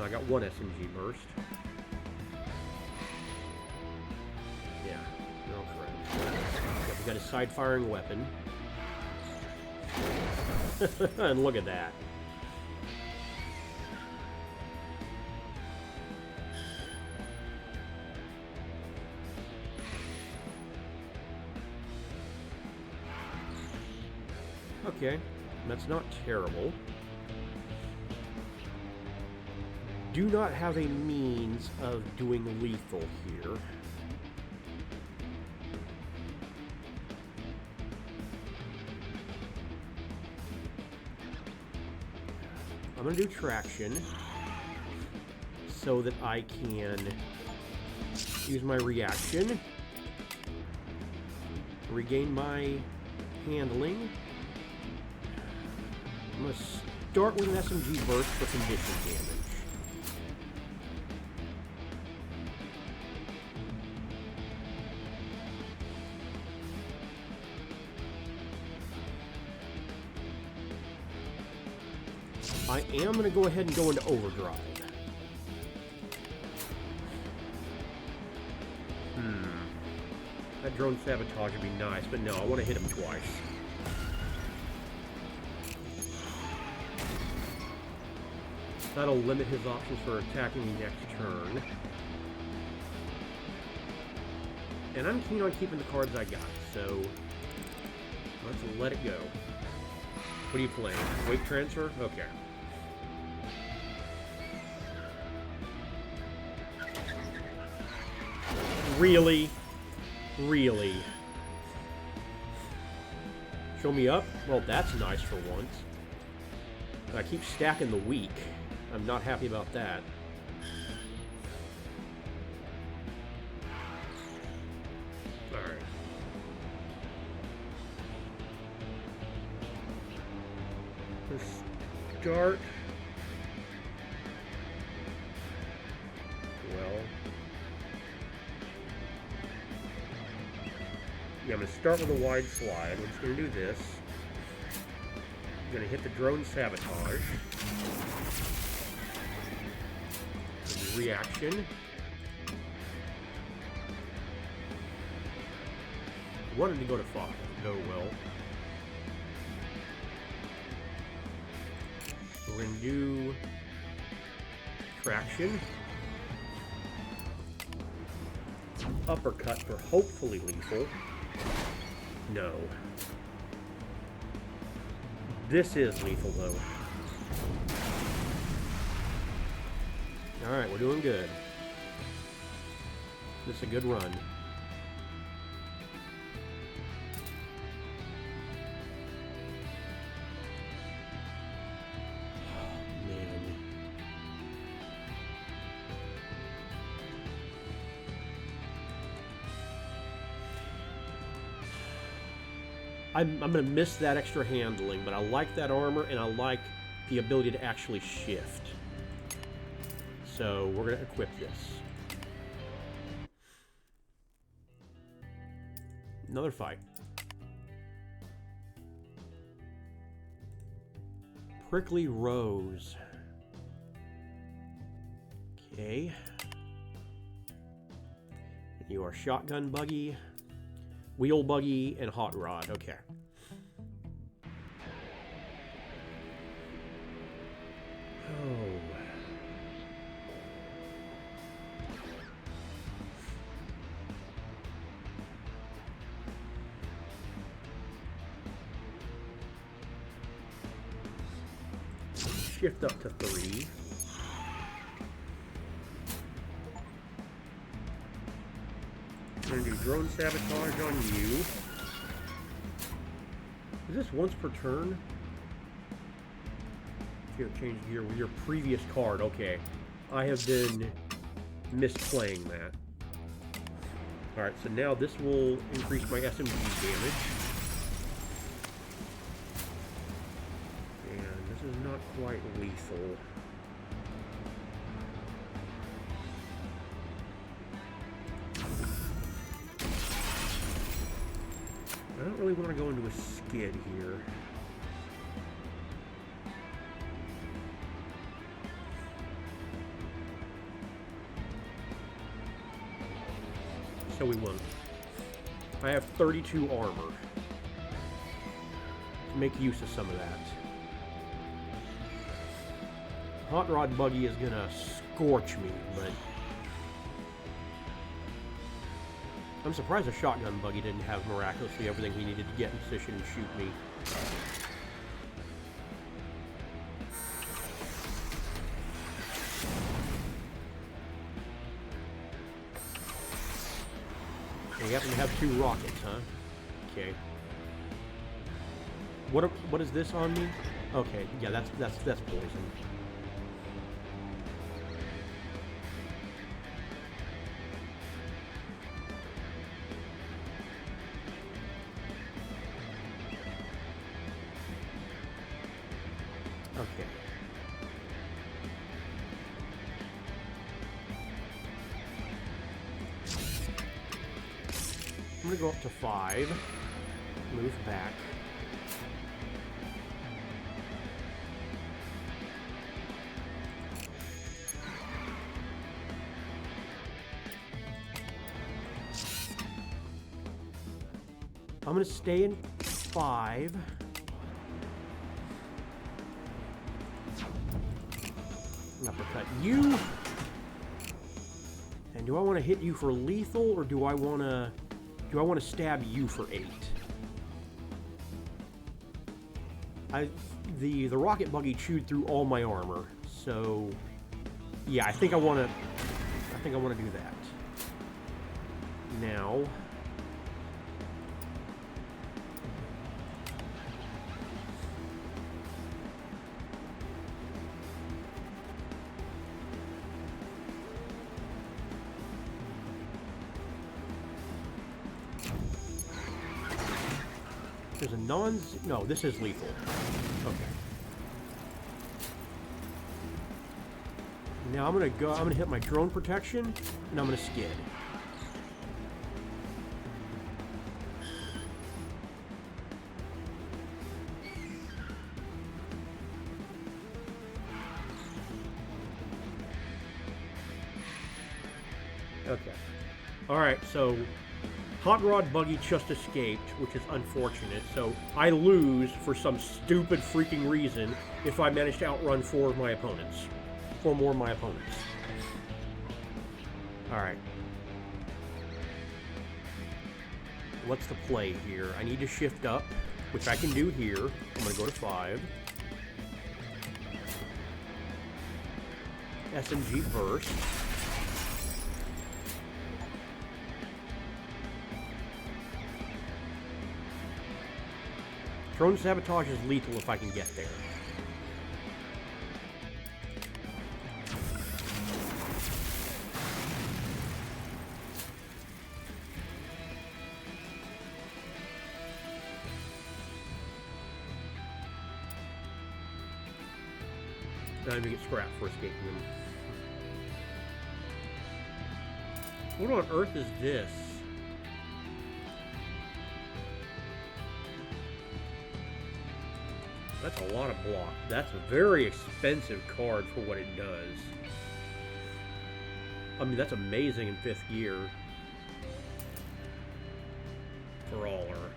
I got 1 SMG burst. Yeah, no friends. Yep, we got a side-firing weapon. And look at that. Okay, that's not terrible. Do not have a means of doing lethal here. I'm going to do traction so that I can use my reaction, regain my handling. I'm going to start with an SMG burst for condition damage. I am going to go ahead and go into overdrive. That drone sabotage would be nice, but no, I want to hit him twice. That'll limit his options for attacking me next turn. And I'm keen on keeping the cards I got, so let's let it go. What are you playing? Weight transfer? Okay. Really? Really? Show me up? Well, that's nice for once. I keep stacking the weak. I'm not happy about that. Alright. Let's start. Well. Yeah, I'm going to start with a wide slide. We're just going to do this. I'm going to hit the drone sabotage. Reaction. Wanted to go to 5. Go well. We're going to do traction. Uppercut for hopefully lethal. No. This is lethal, though. Alright, we're doing good. This is a good run. Oh, man. I'm going to miss that extra handling, but I like that armor, and I like the ability to actually shift. So we're going to equip this. Another fight. Prickly Rose. Okay. You are Shotgun Buggy, Wheel Buggy, and Hot Rod. Okay. Oh. Shift up to 3. I'm going to do drone sabotage on you. Is this once per turn? Here, change gear with your previous card. Okay. I have been misplaying that. Alright, so now this will increase my SMG damage. This is not quite lethal. I don't really want to go into a skid here. So we won't. I have 32 armor. Make use of some of that. Hot Rod Buggy is gonna scorch me, but I'm surprised a Shotgun Buggy didn't have miraculously everything he needed to get in position and shoot me. And you happen to have 2 rockets, huh? Okay. What is this on me? Okay, yeah, that's poison. Okay. I'm gonna go up to 5. Move back. I'm gonna stay in 5. Uppercut you. And do I want to hit you for lethal, or do I want to stab you for 8? The rocket buggy chewed through all my armor, so yeah, I think I want to do that. Now, there's a no, this is lethal. Okay. Now I'm gonna hit my drone protection, and I'm gonna skid. Okay. Alright, so Hot Rod Buggy just escaped, which is unfortunate, so I lose for some stupid freaking reason if I manage to outrun 4 more of my opponents. Alright. What's the play here? I need to shift up, which I can do here. I'm going to go to 5. SMG burst. Drone sabotage is lethal if I can get there. Not even get scrapped for escaping them. What on earth is this? That's a lot of block. That's a very expensive card for what it does. I mean, that's amazing in 5th gear. Brawler.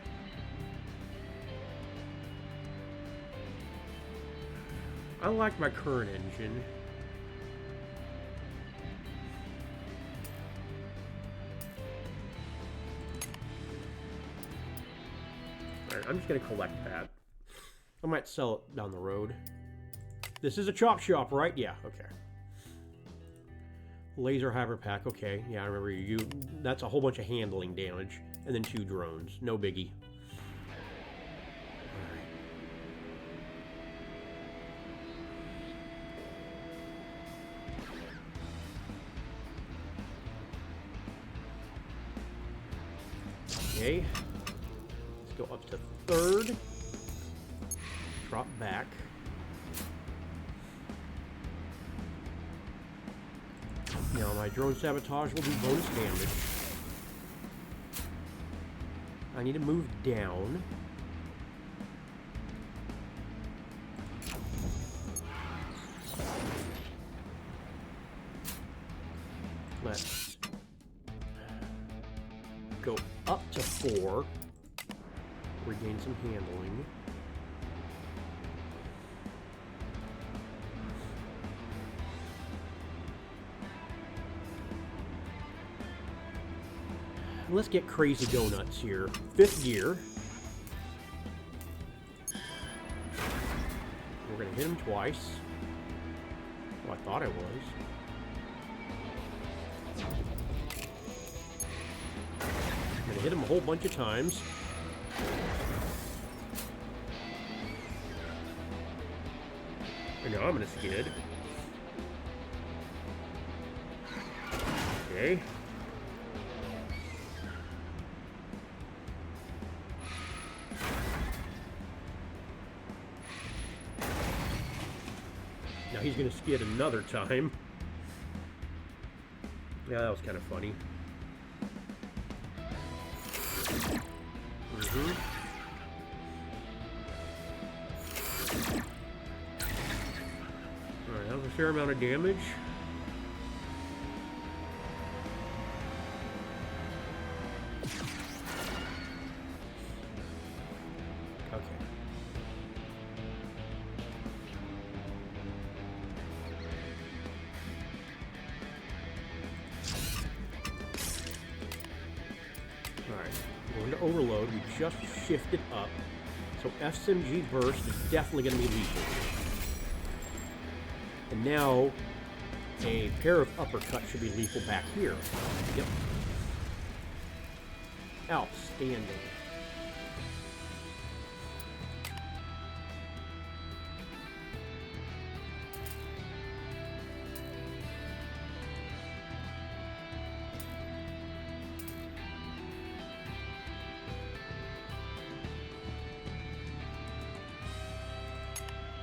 I like my current engine. Alright, I'm just gonna collect that. I might sell it down the road. This is a chop shop, right? Yeah, okay. Laser Hyper Pack, okay. Yeah, I remember you. That's a whole bunch of handling damage. And then 2 drones. No biggie. Okay. Let's go up to 3rd. Drop back. Now my drone sabotage will do bonus damage. I need to move down. Let's go up to 4. Regain some handling. Let's get crazy donuts here. 5th gear. We're going to hit him twice. Oh, I thought I was. I'm going to hit him a whole bunch of times. And now I'm going to skid. Okay. Now he's going to skid another time. Yeah, that was kind of funny. Alright, that was a fair amount of damage. We're into overload. We just shifted up. So SMG burst is definitely going to be lethal. And now a pair of uppercuts should be lethal back here. Yep. Outstanding.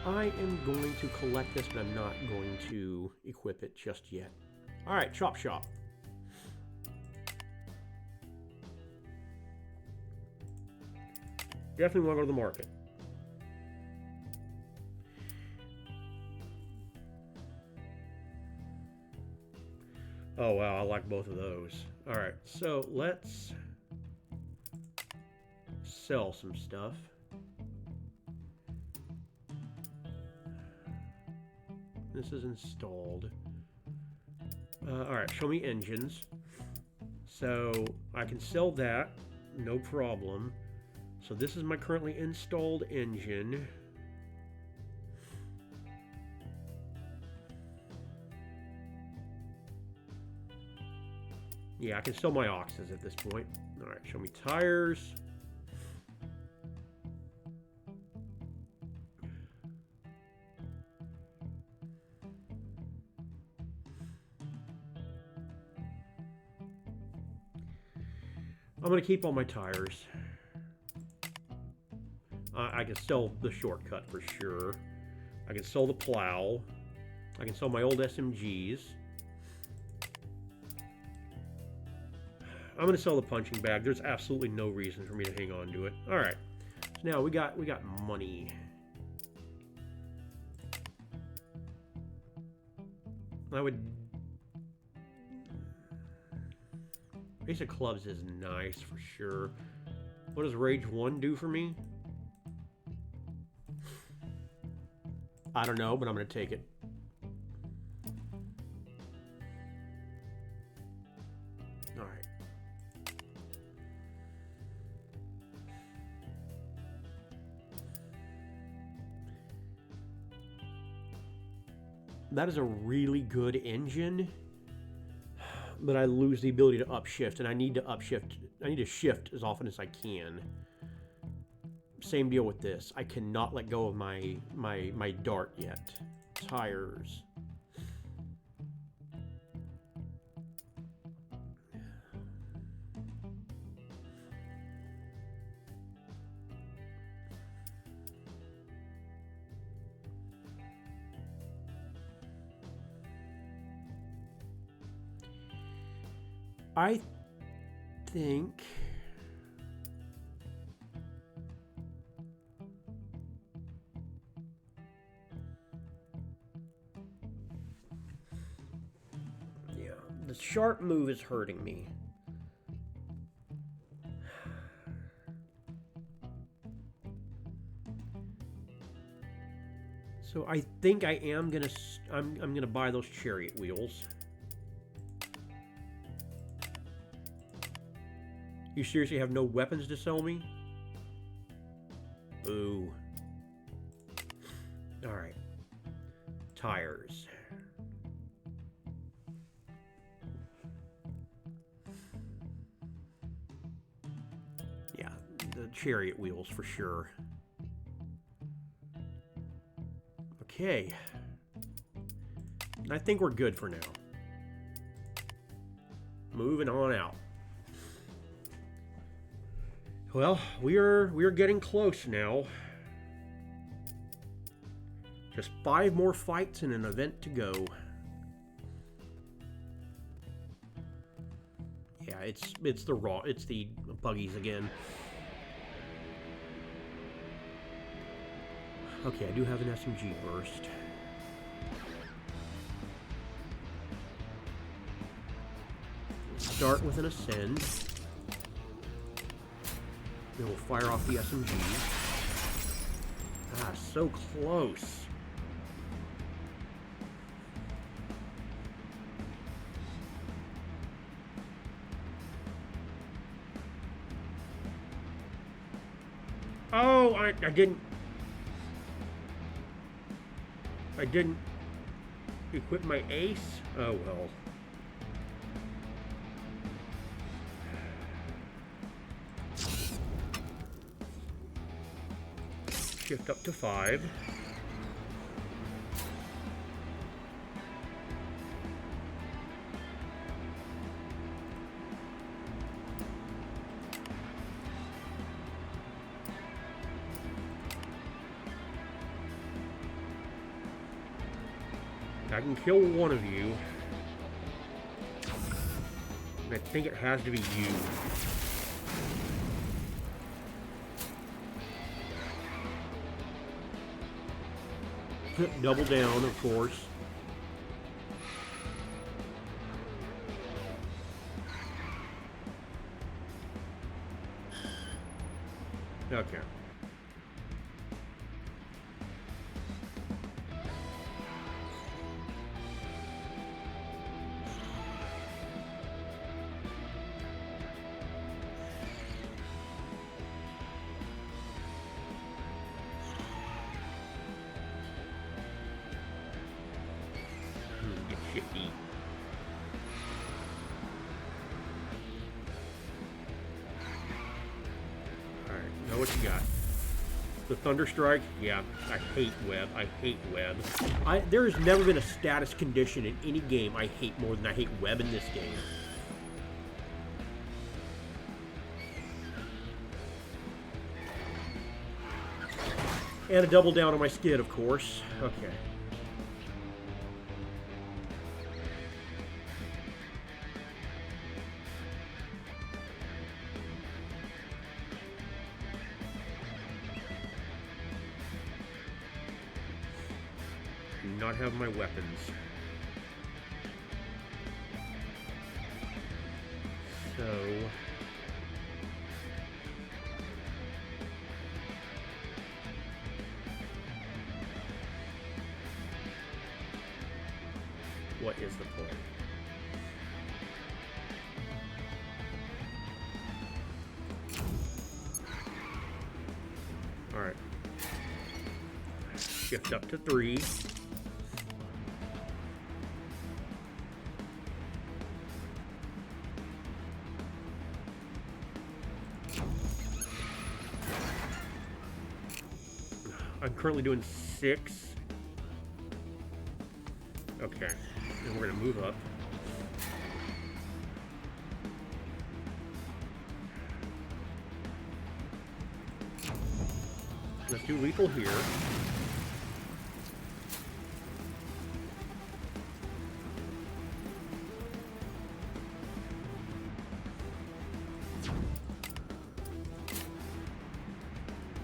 I am going to collect this, but I'm not going to equip it just yet. All right, chop shop. Definitely want to go to the market. Oh, wow, I like both of those. All right, so let's sell some stuff. This is installed. All right, show me engines. So I can sell that, no problem. So this is my currently installed engine. Yeah, I can sell my oxes at this point. All right, show me tires. I'm going to keep all my tires. I can sell the shortcut for sure. I can sell the plow. I can sell my old SMGs. I'm going to sell the punching bag. There's absolutely no reason for me to hang on to it. All right. So now we got money. I would... Ace of Clubs is nice for sure. What does Rage 1 do for me? I don't know, but I'm going to take it. All right. That is a really good engine, but I lose the ability to upshift, and I need to upshift. I need to shift as often as I can. Same deal with this. I cannot let go of my dart yet. Tires. I think the sharp move is hurting me. So I think I am gonna I'm gonna buy those chariot wheels. You seriously have no weapons to sell me? Ooh. All right. Tires. Yeah, the chariot wheels for sure. Okay. I think we're good for now. Moving on out. Well, we are getting close now. Just 5 more fights and an event to go. Yeah, it's the buggies again. Okay, I do have an SMG burst. Start with an ascend. Then we'll fire off the SMG. Ah, so close. Oh, I didn't equip my ace? Oh well. Shift up to 5. I can kill one of you. And I think it has to be you. Double down, of course. Okay. Get shifty. Alright, know what you got. The Thunder Strike? Yeah, I hate web. I hate web. There has never been a status condition in any game I hate more than I hate web in this game. And a double down on my skid, of course. Okay. Do not have my weapons. So... what is the play? Alright. Shift up to 3. I'm currently doing 6. Okay. And we're going to move up. Let's do lethal here.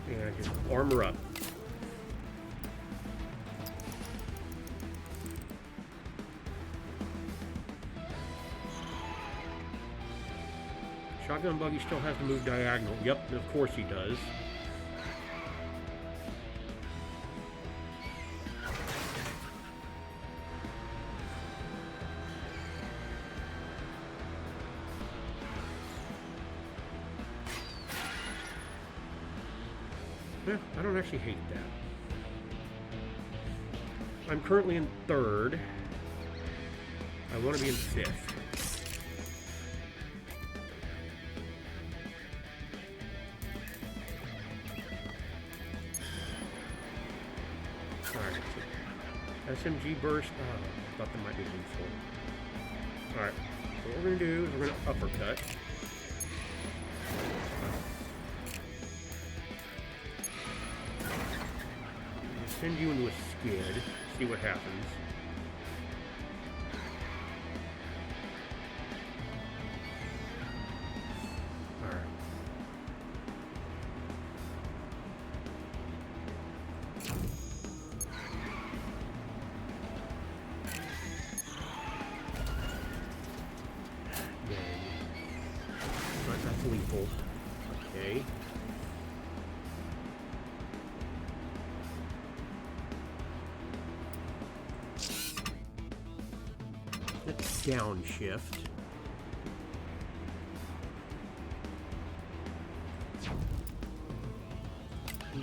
And just armor up. Shotgun buggy still has to move diagonal. Yep, of course he does. Yeah, I don't actually hate that. I'm currently in 3rd. I want to be in 5th. Alright. SMG burst. Oh, thought that might be lethal. Alright. So what we're going to do is we're going to uppercut. Send you into a skid. See what happens. That's lethal. Okay. Let's downshift.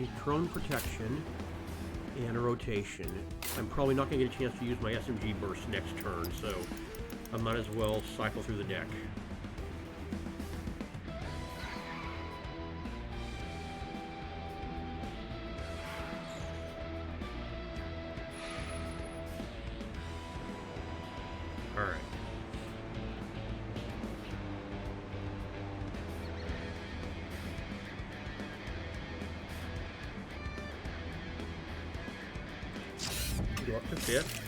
need drone protection and a rotation. I'm probably not going to get a chance to use my SMG burst next turn, so I might as well cycle through the deck. Alright. Go up to 5th.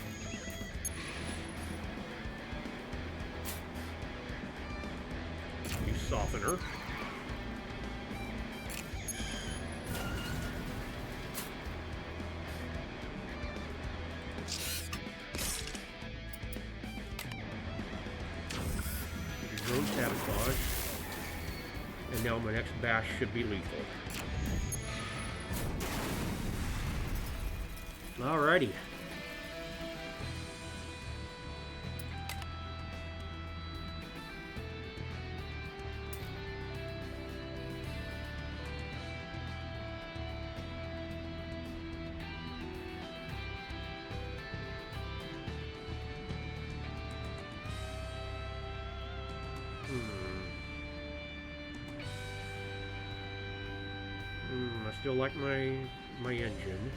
Use Softener. Drone Sabotage. And now my next bash should be lethal. Alrighty. I still like my engine.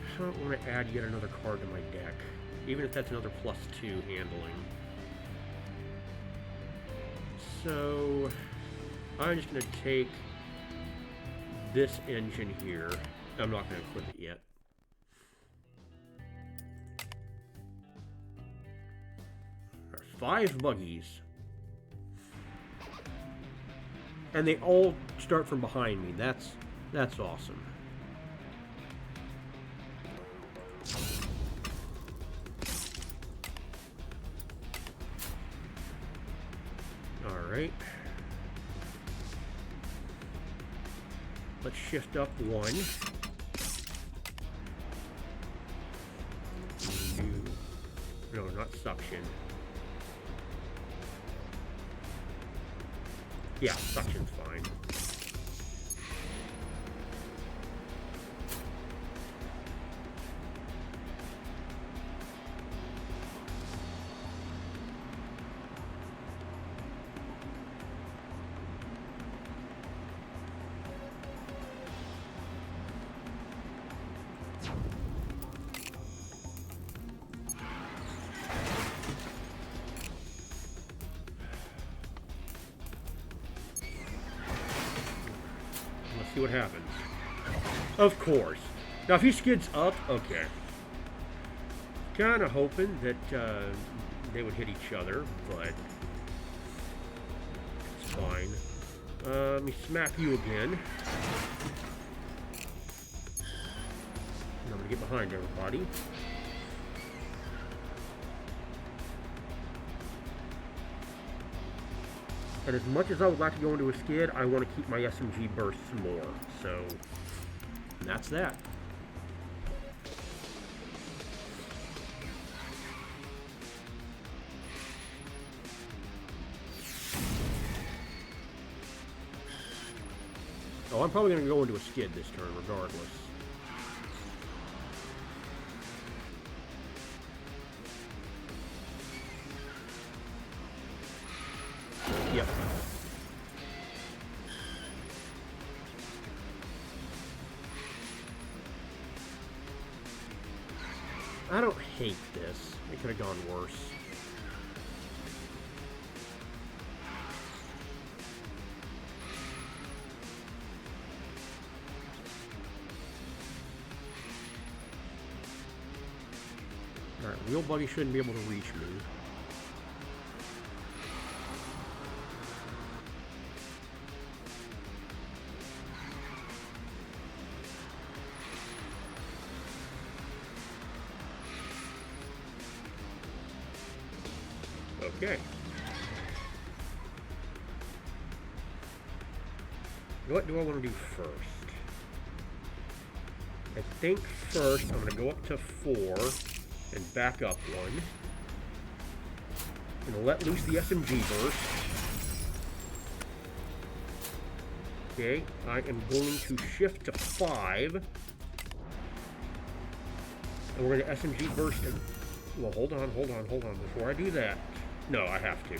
I don't want to add yet another card to my deck, even if that's another +2 handling. So I'm just going to take this engine here. I'm not going to equip it yet. There are 5 buggies. And they all start from behind me. That's awesome. Alright. Let's shift up 1. No, not suction. Yeah, suction's fine. See what happens. Of course. Now, if he skids up, okay. Kind of hoping that they would hit each other, but it's fine. Let me smack you again. And I'm going to get behind everybody. And as much as I would like to go into a skid, I want to keep my SMG bursts more. So, that's that. Oh, I'm probably going to go into a skid this turn regardless. Yep. I don't hate this. It could have gone worse. Alright, Wheel Buggy shouldn't be able to reach me. Okay. What do I want to do first? I think first I'm going to go up to 4 and back up 1. Gonna let loose the SMG burst. Okay, I am going to shift to 5. And we're going to SMG burst and... Well, hold on. Before I do that... No, I have to.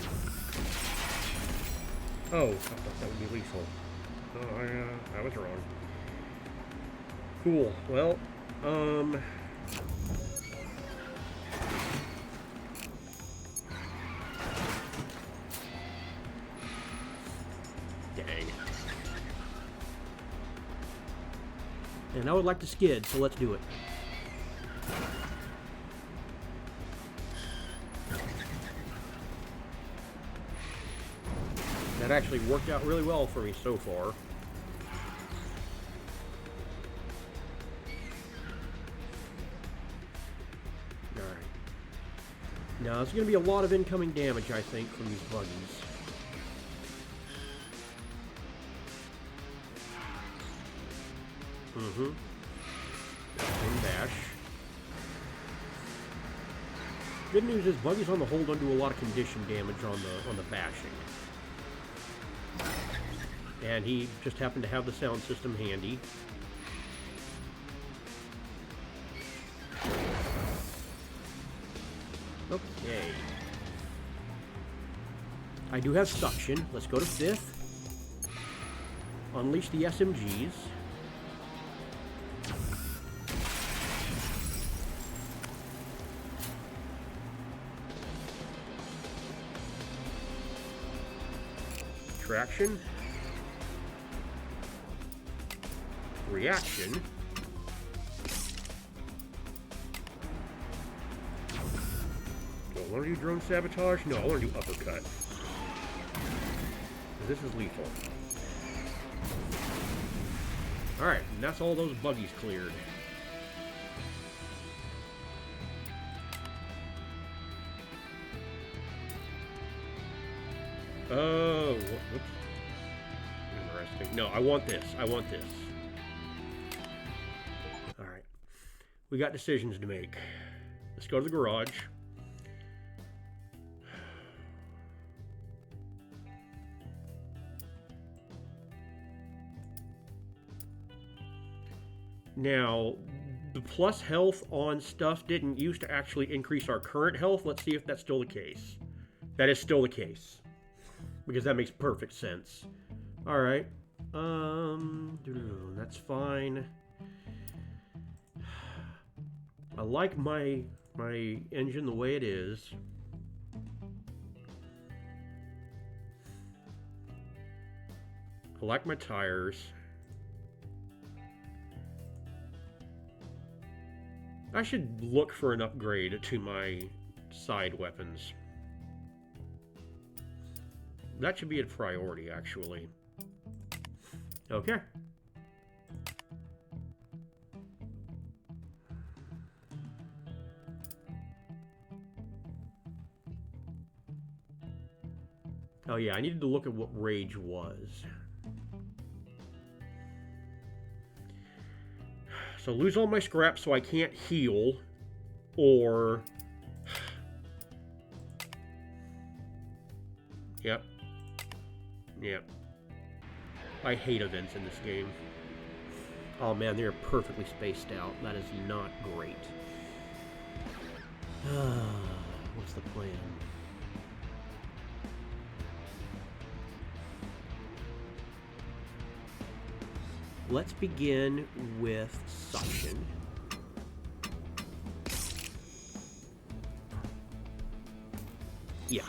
Oh, I thought that would be lethal. Oh, I was wrong. Cool. Well, dang. And I would like to skid, so let's do it. That actually worked out really well for me so far. Now, there's going to be a lot of incoming damage, I think, from these buggies. And bash. Good news is buggies on the whole don't do a lot of condition damage on the bashing. And he just happened to have the sound system handy. Okay. I do have suction. Let's go to 5th. Unleash the SMGs. Traction. Reaction. Do I want to do drone sabotage? No, I want to do uppercut. This is lethal. Alright, and that's all those buggies cleared. Oh, whoops. Interesting. No, I want this. Alright. We got decisions to make. Let's go to the garage. Now, the plus health on stuff didn't used to actually increase our current health. Let's see if that's still the case. That is still the case. Because that makes perfect sense. Alright. That's fine. I like my engine the way it is. I like my tires. I should look for an upgrade to my side weapons. That should be a priority, actually. Okay. Oh yeah, I needed to look at what rage was. So lose all my scraps so I can't heal, or... Yep. I hate events in this game. Oh man, they're perfectly spaced out. That is not great. What's the plan? Let's begin with suction. Yeah.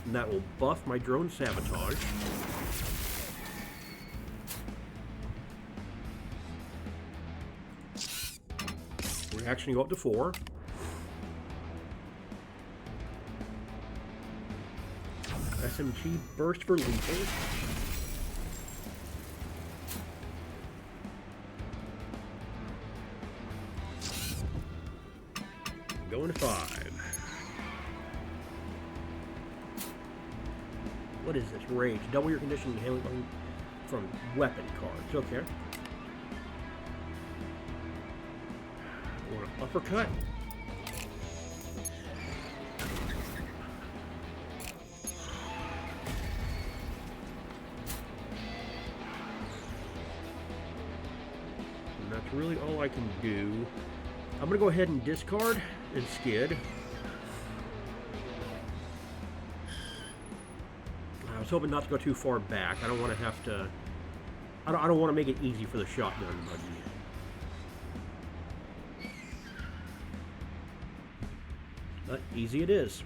And that will buff my drone sabotage. Reaction go up to 4. SMG burst for lethal. Going to 5. What is this? Rage. Double your condition and handling from weapon cards. Okay. I want an uppercut. can do. I'm going to go ahead and discard and skid. I was hoping not to go too far back. I don't want to have to... I don't want to make it easy for the shotgun buggy. But easy it is.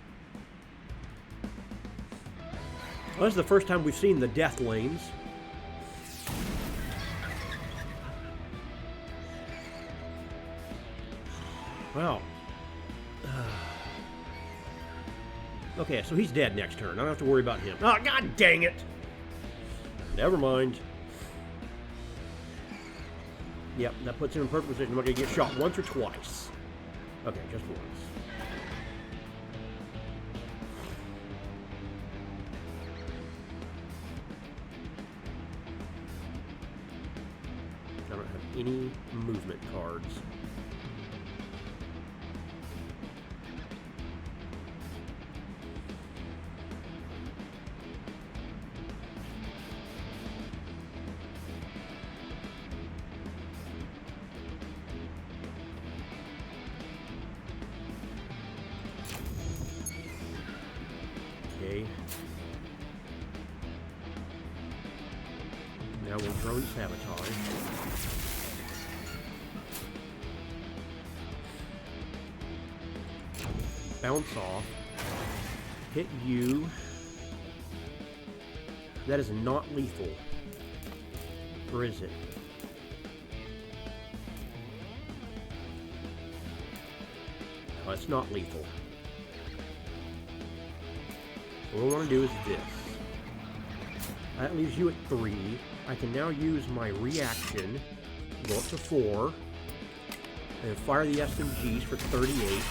Well, this is the first time we've seen the death lanes. Wow. Okay, so he's dead next turn. I don't have to worry about him. Oh, god dang it! Never mind. Yep, that puts him in perfect position. We're going to get shot once or twice. Okay, just once. I don't have any movement cards. Okay. Now we'll drone sabotage. Bounce off. Hit you. That is not lethal. Or is it? No, it's not lethal. What I want to do is this. That leaves you at 3. I can now use my reaction, go up to 4, and fire the SMGs for 38.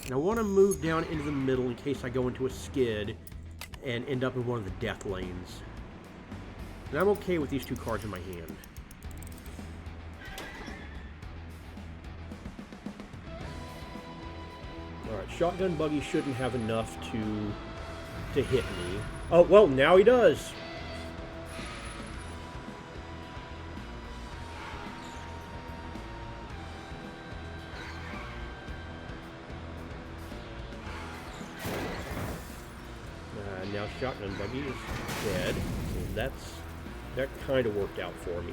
And I want to move down into the middle in case I go into a skid and end up in one of the death lanes. And I'm okay with these 2 cards in my hand. Alright, shotgun buggy shouldn't have enough to hit me. Oh, well, now he does. Now shotgun buggy is dead. So that kind of worked out for me.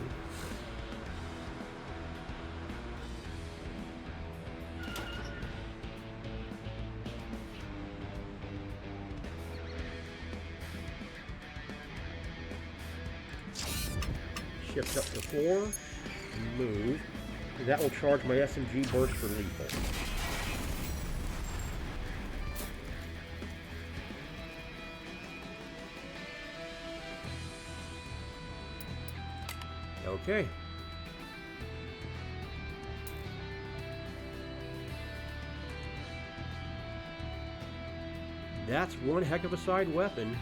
Shift up to 4. Move. That will charge my SMG burst for lethal. Okay. That's one heck of a side weapon.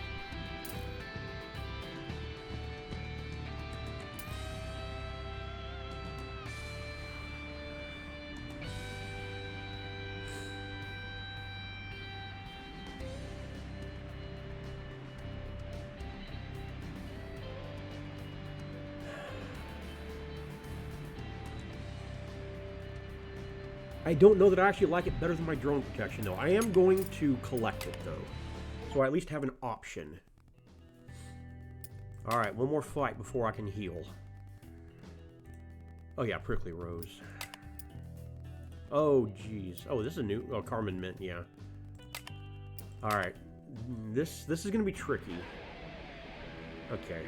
I don't know that I actually like it better than my drone protection, though. I am going to collect it, though. So I at least have an option. Alright, one more fight before I can heal. Oh, yeah, Prickly Rose. Oh, jeez. Oh, this is a new... Oh, Carmen Mint, yeah. Alright. This is going to be tricky. Okay.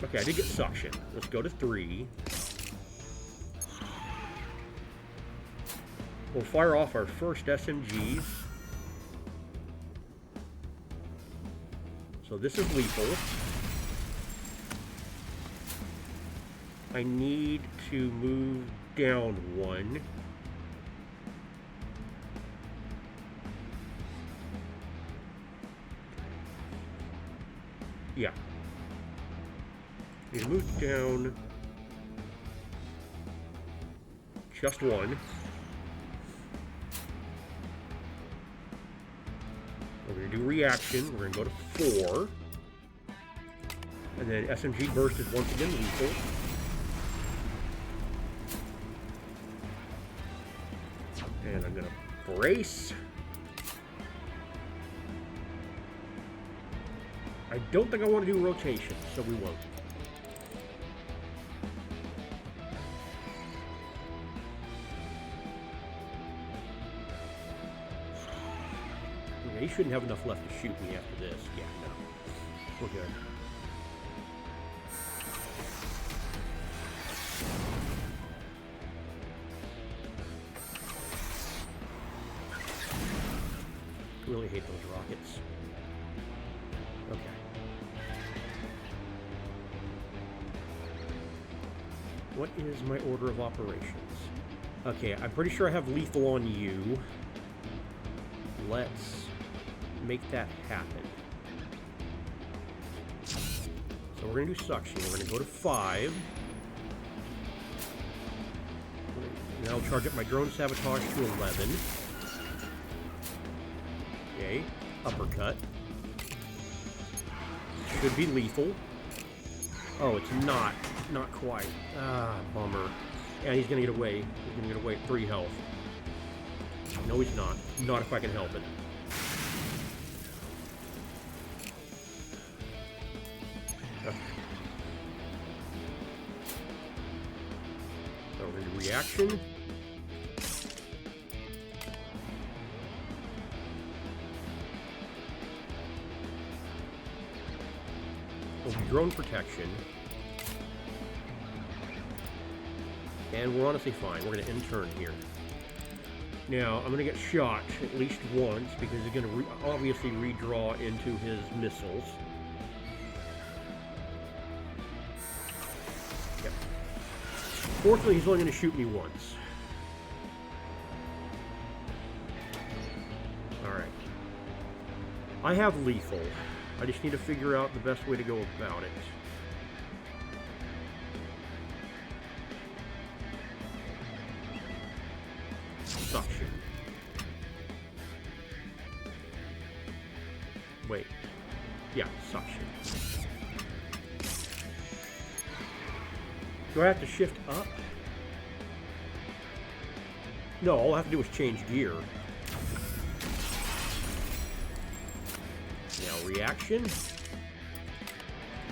Okay, I did get suction. Let's go to 3. We'll fire off our first SMGs. So this is lethal. I need to move down 1. Yeah. You move down just one. We're going to do reaction. We're going to go to 4. And then SMG burst is once again lethal. And I'm going to brace. I don't think I want to do rotation, so we won't. He shouldn't have enough left to shoot me after this. Yeah, no. We're good. I really hate those rockets. Okay. What is my order of operations? Okay, I'm pretty sure I have lethal on you. Let's make that happen. So we're going to do suction. We're going to go to 5. And I'll charge up my drone sabotage to 11. Okay, uppercut. Should be lethal. Oh, it's not. Not quite. Ah, bummer. And he's going to get away. He's going to get away at 3 health. No, he's not. Not if I can help it. Okay. So we're going to do reaction. We'll do drone protection. And we're honestly fine. We're going to intern here. Now, I'm going to get shot at least once because he's going to obviously redraw into his missiles. Yep. Fortunately, he's only going to shoot me once. Alright. I have lethal. I just need to figure out the best way to go about it. Suction. Wait. Yeah, suction. Do I have to shift up? No, all I have to do is change gear. Now reaction. And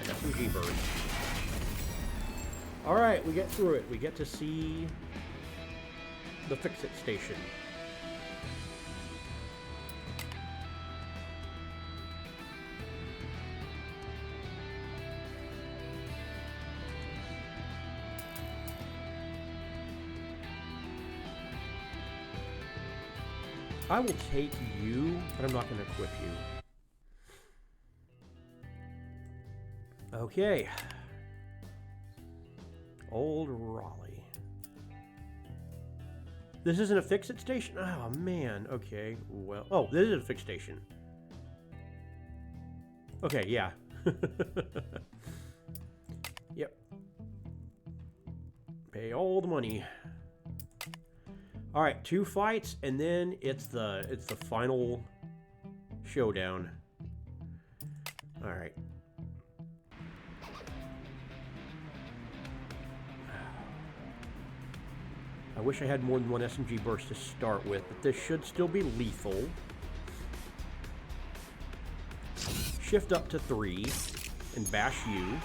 SMG burst. Alright, we get through it. We get to see the Fix-It station. I will take you, but I'm not going to equip you. Okay. Old Raleigh. This isn't a Fix-It station? Oh, man. Okay, well... Oh, this is a Fix station. Okay, yeah. Yep. Pay all the money. Alright, 2 fights, and then it's the final showdown. Alright. I wish I had more than 1 SMG burst to start with, but this should still be lethal. Shift up to 3 and bash you.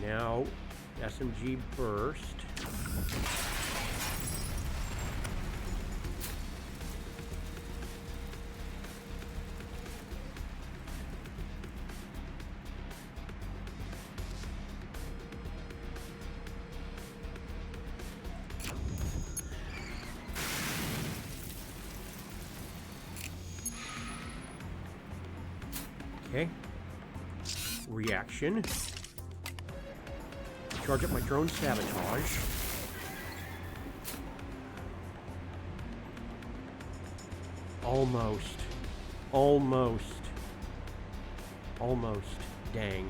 Now, SMG burst. Okay. Reaction. Charge up my drone sabotage. Almost. Almost. Almost. Dang.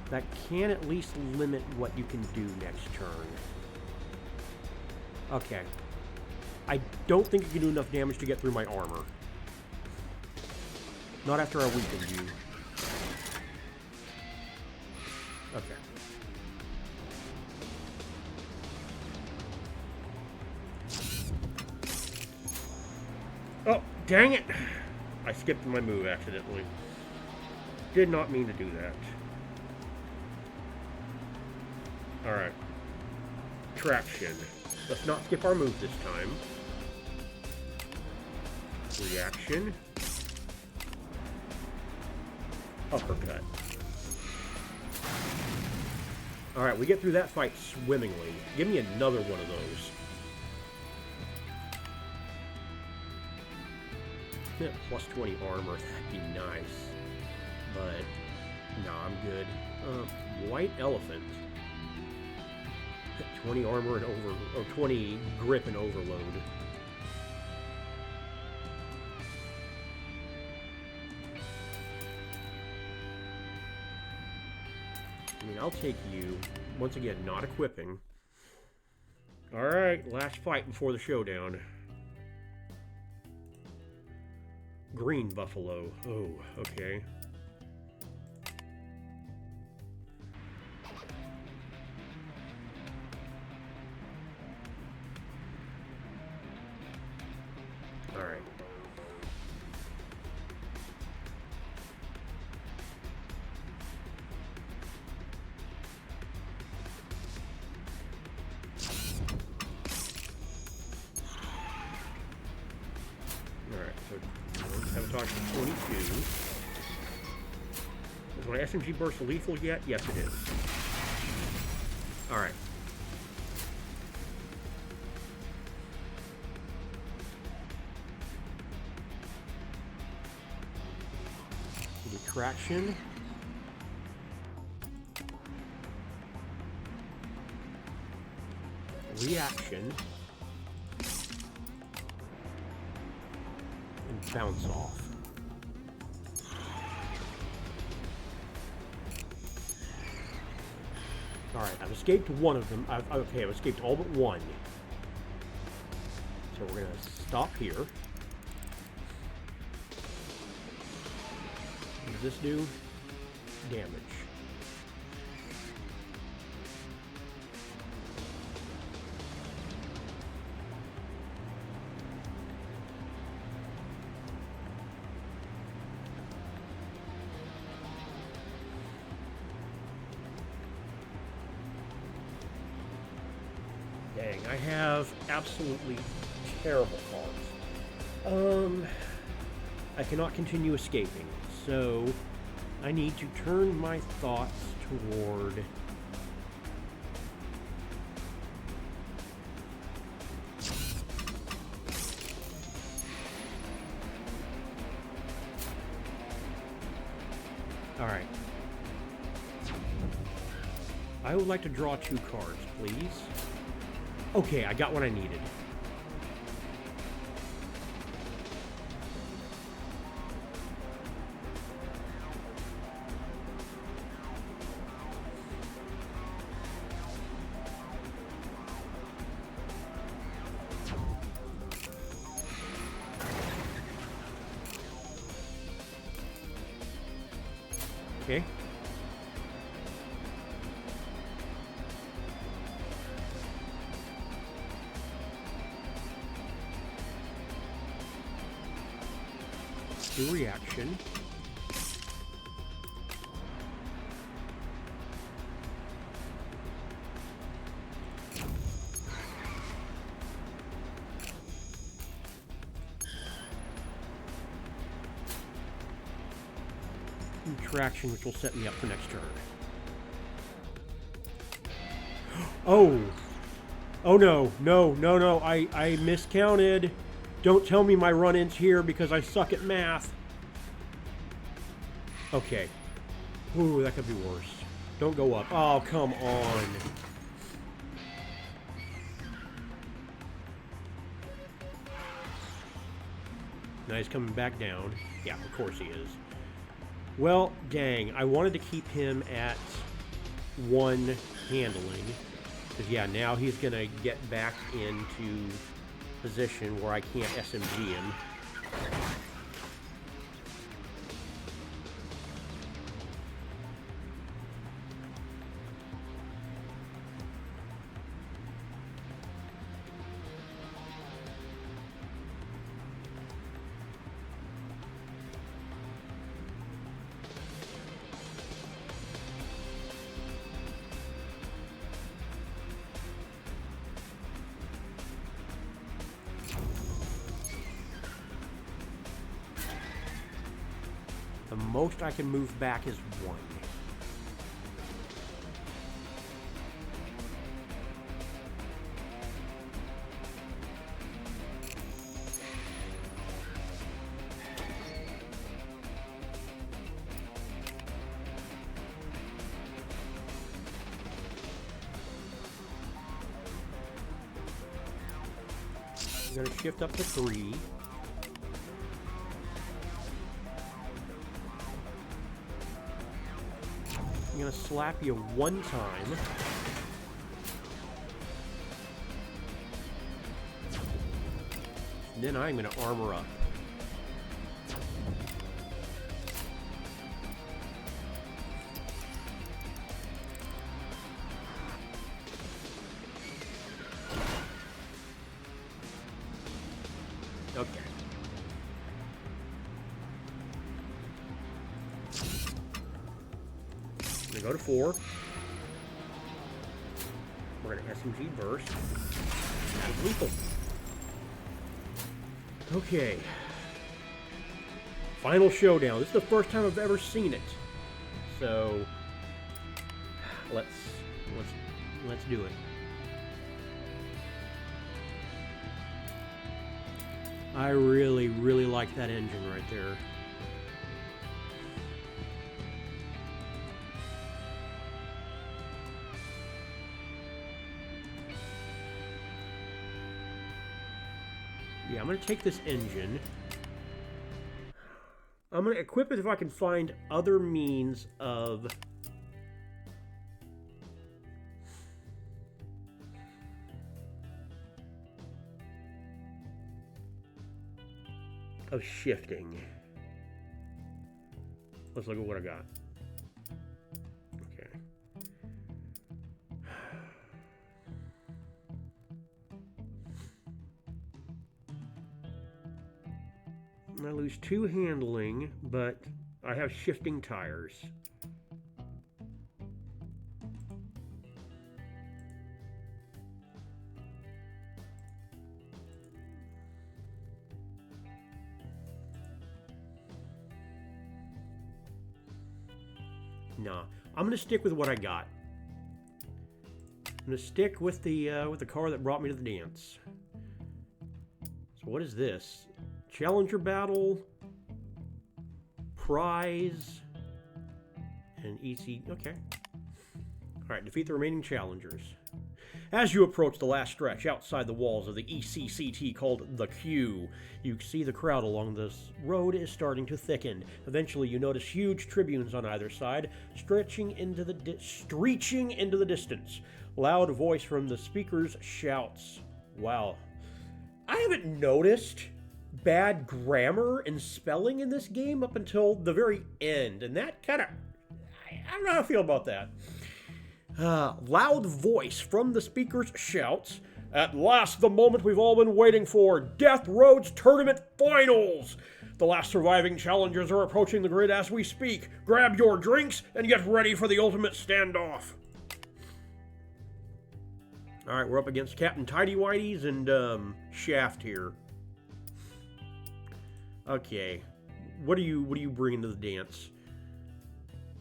That can at least limit what you can do next turn. Okay. I don't think you can do enough damage to get through my armor. Not after I weakened you. Okay. Oh, dang it! I skipped my move accidentally. Did not mean to do that. Alright. Traction. Let's not skip our move this time. Reaction. Uppercut. Alright, we get through that fight swimmingly. Give me another one of those. Yeah, plus 20 armor, that'd be nice. But, nah, I'm good. White Elephant. 20 armor and or 20 grip and overload. I mean, I'll take you. Once again, not equipping. Alright, last fight before the showdown. Green Buffalo. Oh, okay. Alright. Alright, so Sabotage for 22. Is my SMG burst lethal yet? Yes, it is. Alright. Traction. Reaction. And bounce off. Alright, I've escaped one of them. Okay, I've escaped all but one. So we're going to stop here. What does this do? Damage. Dang, I have absolutely terrible cards. I cannot continue escaping. So, I need to turn my thoughts toward... Alright. I would like to draw 2 cards, please. Okay, I got what I needed. Okay. Do reaction. Traction, which will set me up for next turn. Oh! Oh no, no, no, no, I miscounted. Don't tell me my run ends here because I suck at math. Okay. Ooh, that could be worse. Don't go up. Oh, come on. Now he's coming back down. Yeah, of course he is. Well, dang, I wanted to keep him at 1 handling. Because, yeah, now he's going to get back into position where I can't SMG him. The most I can move back is 1. I'm going to shift up to 3. I'm going to slap you 1 time. And then I'm going to armor up. Okay. I'm going to go to 4. We're going to SMG burst. That is lethal. Okay. Final showdown. This is the first time I've ever seen it. So let's do it. I really like that engine right there. Yeah, I'm going to take this engine. I'm going to equip it if I can find other means of shifting. Let's look at what I got. Okay. I lose 2 handling, but I have shifting tires. Nah, I'm gonna stick with what I got. I'm gonna stick with the car that brought me to the dance. So what is this? Challenger battle, prize, and EC. Okay. All right, defeat the remaining challengers. As you approach the last stretch outside the walls of the ECCT called the Q, you see the crowd along this road is starting to thicken. Eventually, you notice huge tribunes on either side, stretching into the distance. Loud voice from the speakers shouts, "Wow, I haven't noticed bad grammar and spelling in this game up until the very end, and that kind of, I don't know how I feel about that." Loud voice from the speakers shouts, "At last, the moment we've all been waiting for, Death Road's Tournament Finals! The last surviving challengers are approaching the grid as we speak. Grab your drinks and get ready for the ultimate standoff." Alright, we're up against Captain Tidy Whities and Shaft here. Okay, what are you bringing to the dance?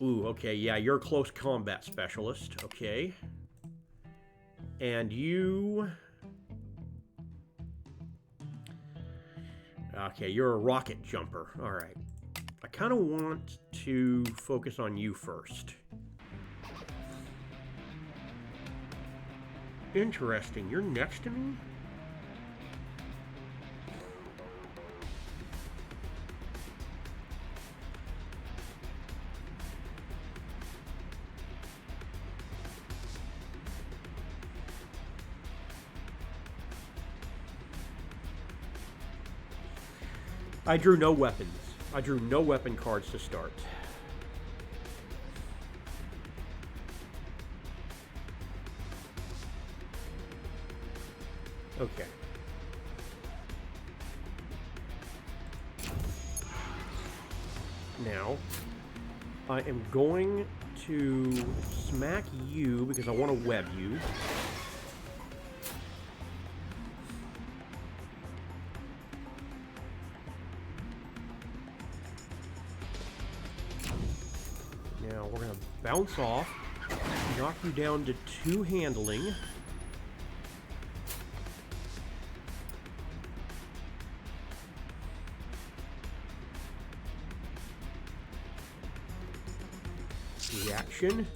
Ooh, okay, yeah, you're a close combat specialist. Okay. And you... Okay, you're a rocket jumper. Alright. I kind of want to focus on you first. Interesting. You're next to me? I drew no weapons. I drew no weapon cards to start. Okay. Now, I am going to smack you because I want to web you. Now, we're going to bounce off, knock you down to 2 handling. Reaction.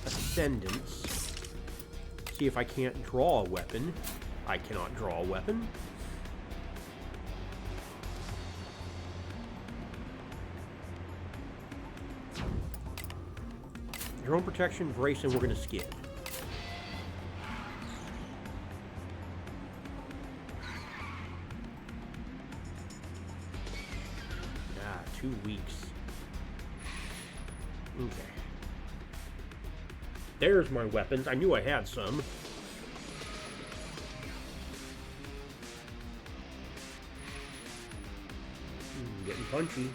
Ascendance. See if I can't draw a weapon. I cannot draw a weapon. Drone protection, brace, and we're going to skid. Ah, 2 weeks. Okay. There's my weapons. I knew I had some. Getting punchy.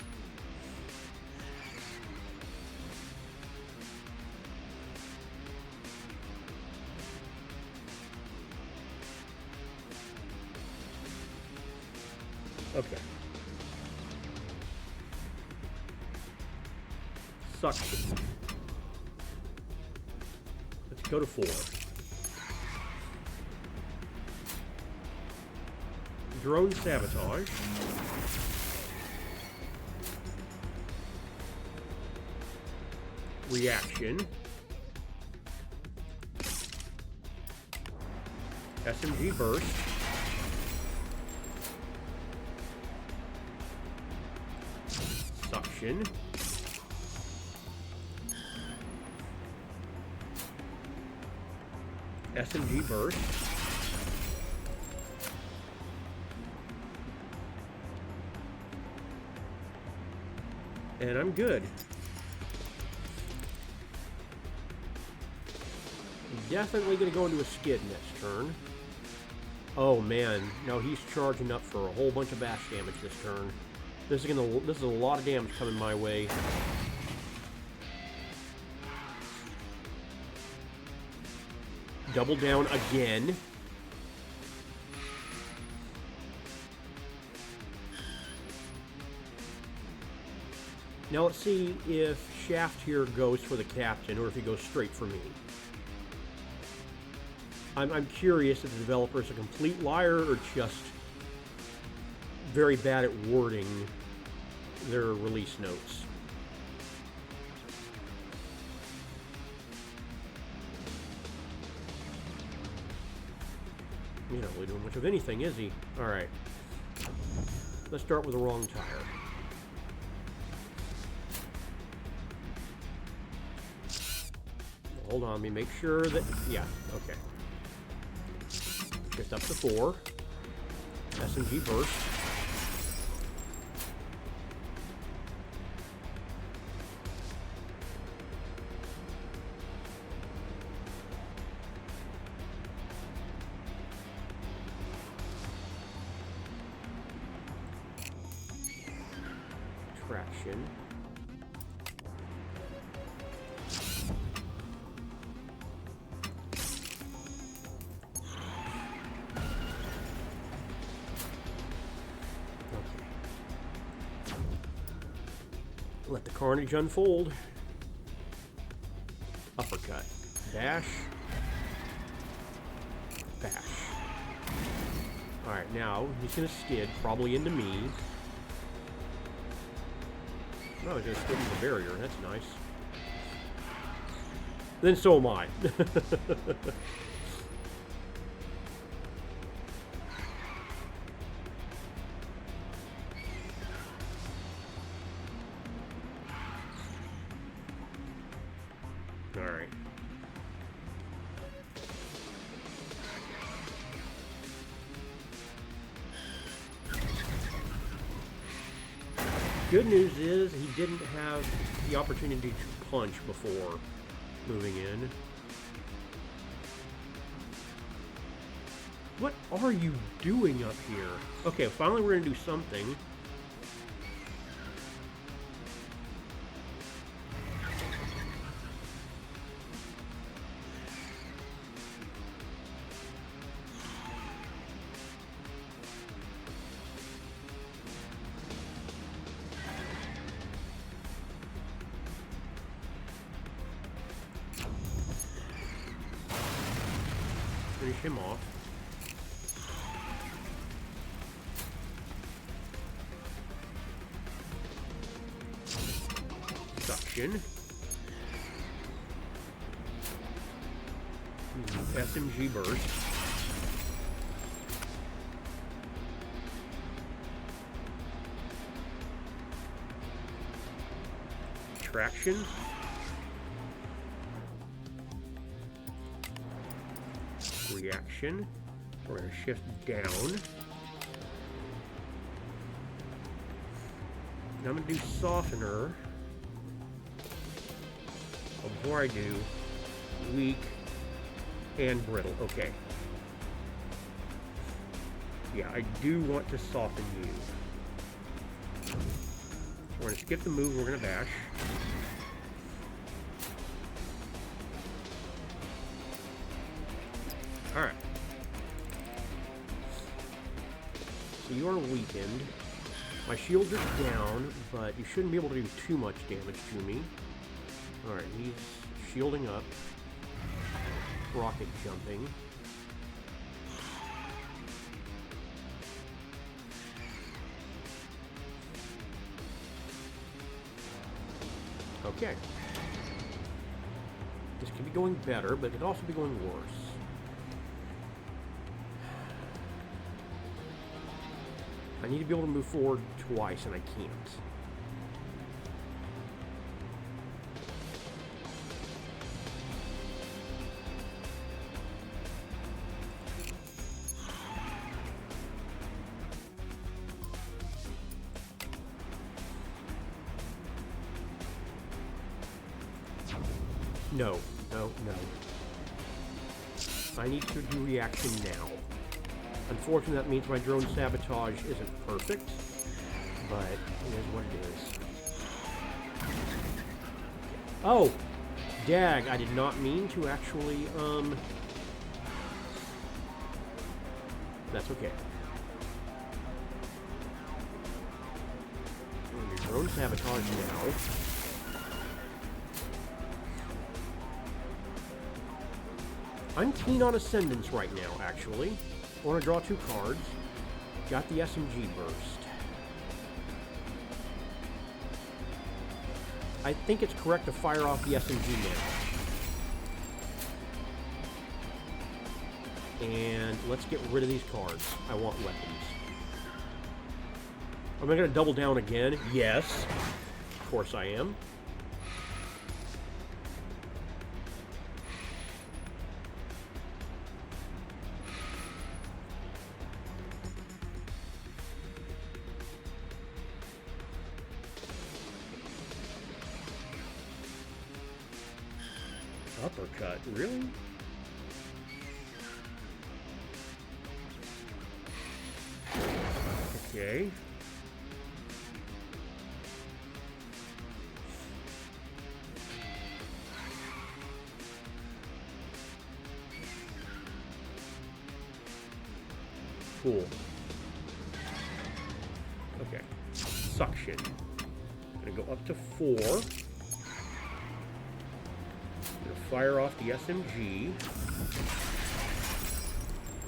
Okay. Suction. Let's go to 4. Drone sabotage. Reaction. SMG burst. Suction. SMG burst. And I'm good. Definitely going to go into a skid next turn. Oh man, no, he's charging up for a whole bunch of bash damage this turn. This is a lot of damage coming my way. Double down again. Now let's see if Shaft here goes for the captain or if he goes straight for me. I'm curious if the developer's a complete liar or just very bad at wording their release notes. He's not really doing much of anything, is he? Alright. Let's start with the wrong tire. Hold on, let me make sure that... Yeah, okay. Just up to 4. SMG burst. Traction. Let the carnage unfold. Uppercut. Dash. Bash. Alright, now he's going to skid, probably into me. No, he's going to skid into the barrier. That's nice. Then so am I. Good news is he didn't have the opportunity to punch before moving in. What are you doing up here? Okay, finally we're gonna do something. Finish him off. Suction. SMG burst. Traction. Reaction. We're going to shift down. Now I'm going to do softener. Before I do, weak and brittle. Okay. Yeah, I do want to soften you. We're going to skip the move. We're going to bash. Alright. So you are weakened. My shields are down, but you shouldn't be able to do too much damage to me. Alright, he's shielding up. Rocket jumping. Okay. This could be going better, but it could also be going worse. I need to be able to move forward twice, and I can't. No, no, no. I need to do reaction now. Unfortunately, that means my drone sabotage isn't perfect, but it is what it is. Oh! Dag, I did not mean to actually, That's okay. Drone sabotage now. I'm keen on Ascendance right now, actually. I want to draw 2 cards. Got the SMG burst. I think it's correct to fire off the SMG now. And let's get rid of these cards. I want weapons. Am I going to double down again? Yes. Of course I am. Uppercut, really? Okay. Cool. Okay. Suction. Gonna go up to 4. Fire off the SMG.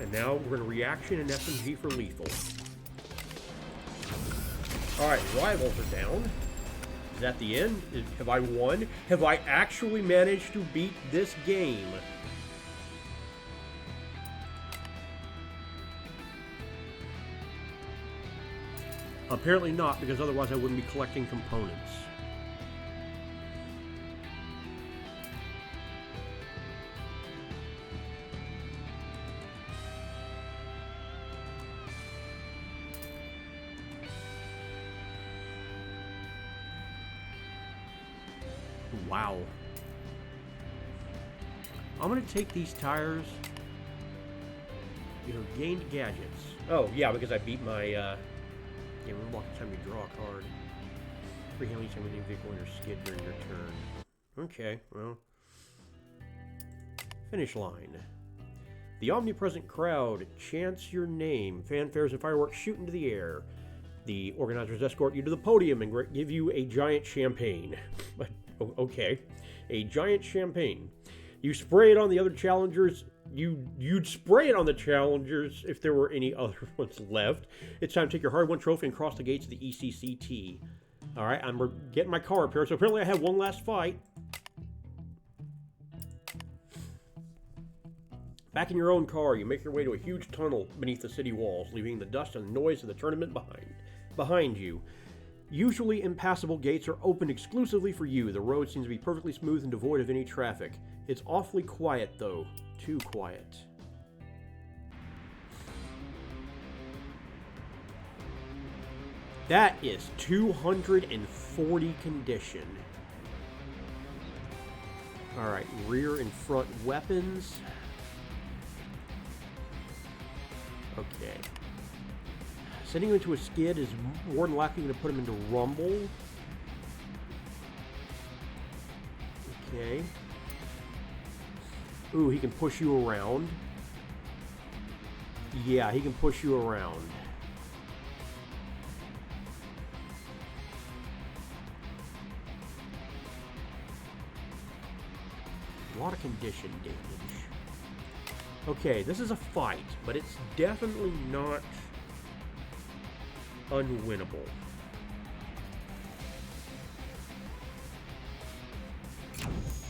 And now we're going to reaction and SMG for lethal. Alright, rivals are down. Is that the end? Have I won? Have I actually managed to beat this game? Apparently not, because otherwise I wouldn't be collecting components. Wow. I'm going to take these tires. You know, gained gadgets. Oh, yeah, because I beat my, yeah, remember walking time you draw a card. Free handling time with any vehicle in your skid during your turn. Okay, well. Finish line. The omnipresent crowd chants your name. Fanfares and fireworks shoot into the air. The organizers escort you to the podium and give you a giant champagne. But, okay. A giant champagne. You spray it on the other challengers. You'd spray it on the challengers if there were any other ones left. It's time to take your hard-won trophy and cross the gates of the ECCT. Alright, I'm getting my car repaired, so apparently I have one last fight. Back in your own car, you make your way to a huge tunnel beneath the city walls, leaving the dust and noise of the tournament behind you. Usually impassable gates are open exclusively for you. The road seems to be perfectly smooth and devoid of any traffic. It's awfully quiet, though. Too quiet. That is 240 condition. Alright, rear and front weapons. Okay. Sending him into a skid is more than likely going to put him into rumble. Okay. Ooh, he can push you around. Yeah, he can push you around. A lot of condition damage. Okay, this is a fight, but it's definitely not unwinnable.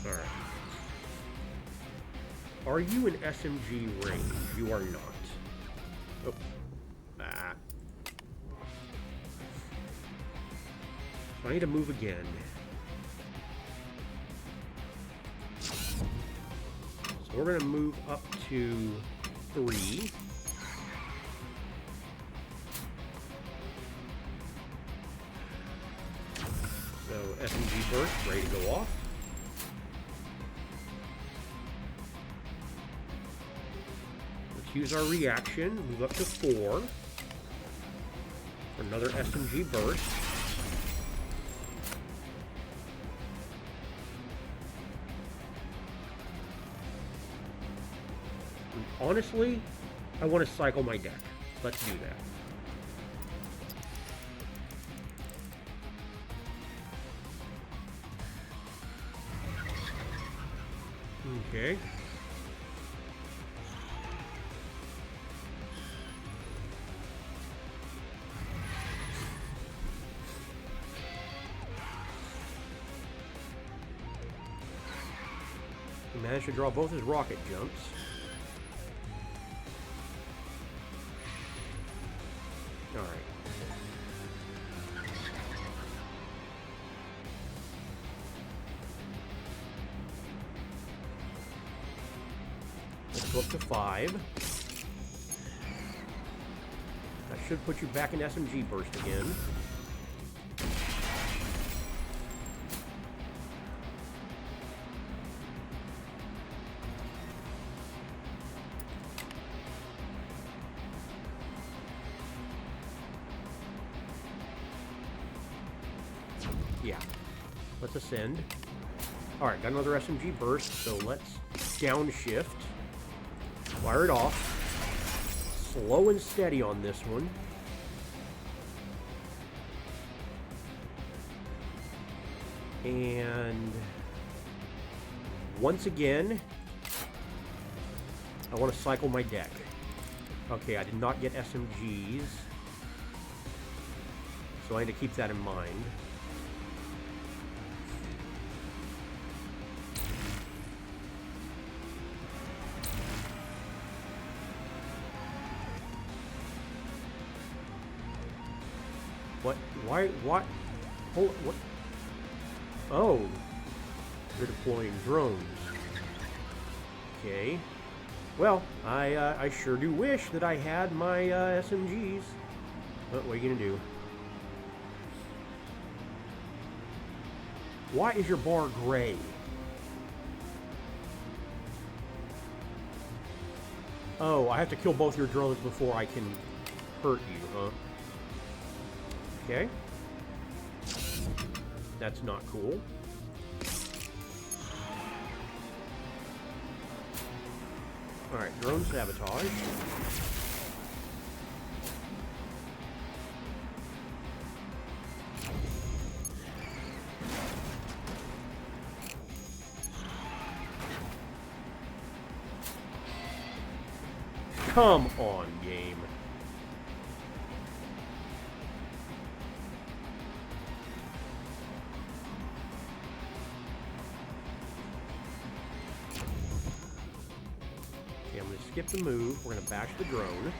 Alright. Are you in SMG range? You are not. Oh. Ah. So I need to move again. So we're going to move up to 3. So SMG burst, ready to go off. Let's use our reaction, move up to 4. For another SMG burst. And honestly, I want to cycle my deck. Let's do that. Okay. He managed to draw both his rocket jumps. All right. Let's go up to 5. That should put you back in SMG burst again. Yeah. Let's ascend. Alright, got another SMG burst, so let's downshift. Fire it off. Slow and steady on this one. And once again, I want to cycle my deck. Okay, I did not get SMGs, so I need to keep that in mind. What? Why? What? Hold, what? Oh. They're deploying drones. Okay. Well, I sure do wish that I had my SMGs. But what are you gonna do? Why is your bar gray? Oh, I have to kill both your drones before I can hurt you, huh? Okay. That's not cool. Alright, drone sabotage. Come on, game. Okay, I'm going to skip the move. We're going to bash the drone.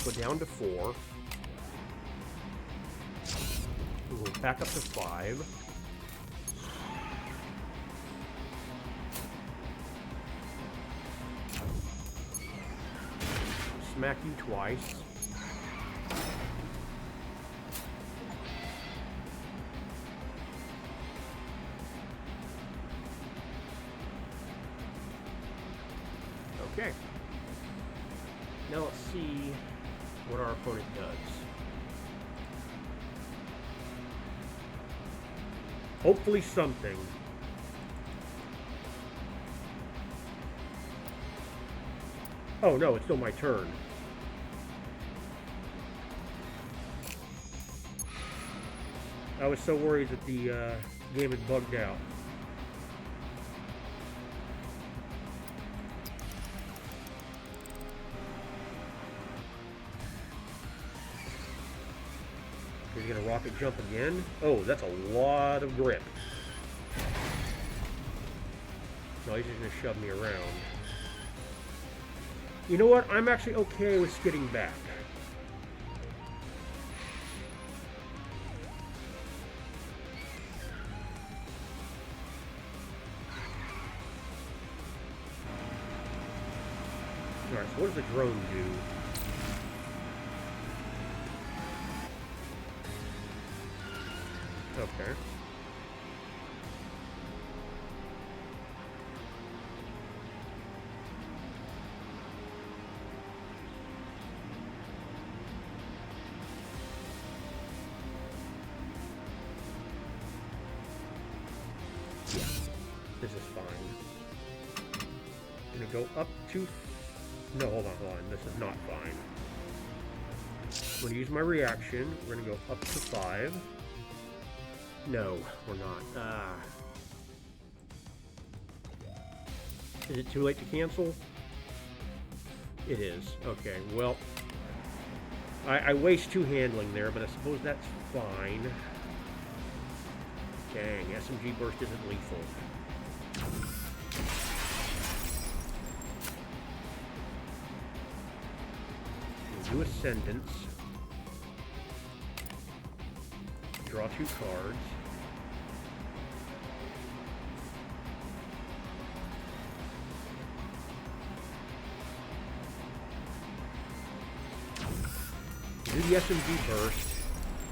Go down to 4. We'll back up to 5. Smack you twice. Okay. Now let's see what our opponent does. Hopefully something. Oh no, it's still my turn. I was so worried that the game had bugged out. He's gonna rocket jump again. Oh, that's a lot of grip. No, he's just gonna shove me around. You know what? I'm actually okay with skidding back. Alright, so what does the drone do? Okay. This is fine. I'm gonna go up to... No, hold on. This is not fine. I'm gonna use my reaction. We're gonna go up to 5. No, we're not. Is it too late to cancel? It is. Okay, well... I waste 2 handling there, but I suppose that's fine. Dang, SMG burst isn't lethal. Do Ascendance. Draw 2 cards. Do the SMG burst.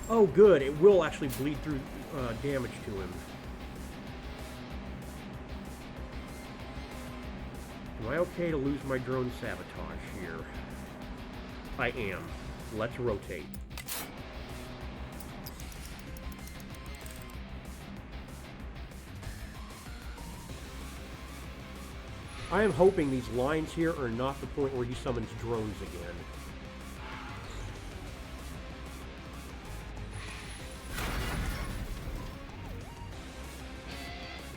Oh, good. It will actually bleed through damage to him. Am I okay to lose my drone sabotage here? I am. Let's rotate. I am hoping these lines here are not the point where he summons drones again.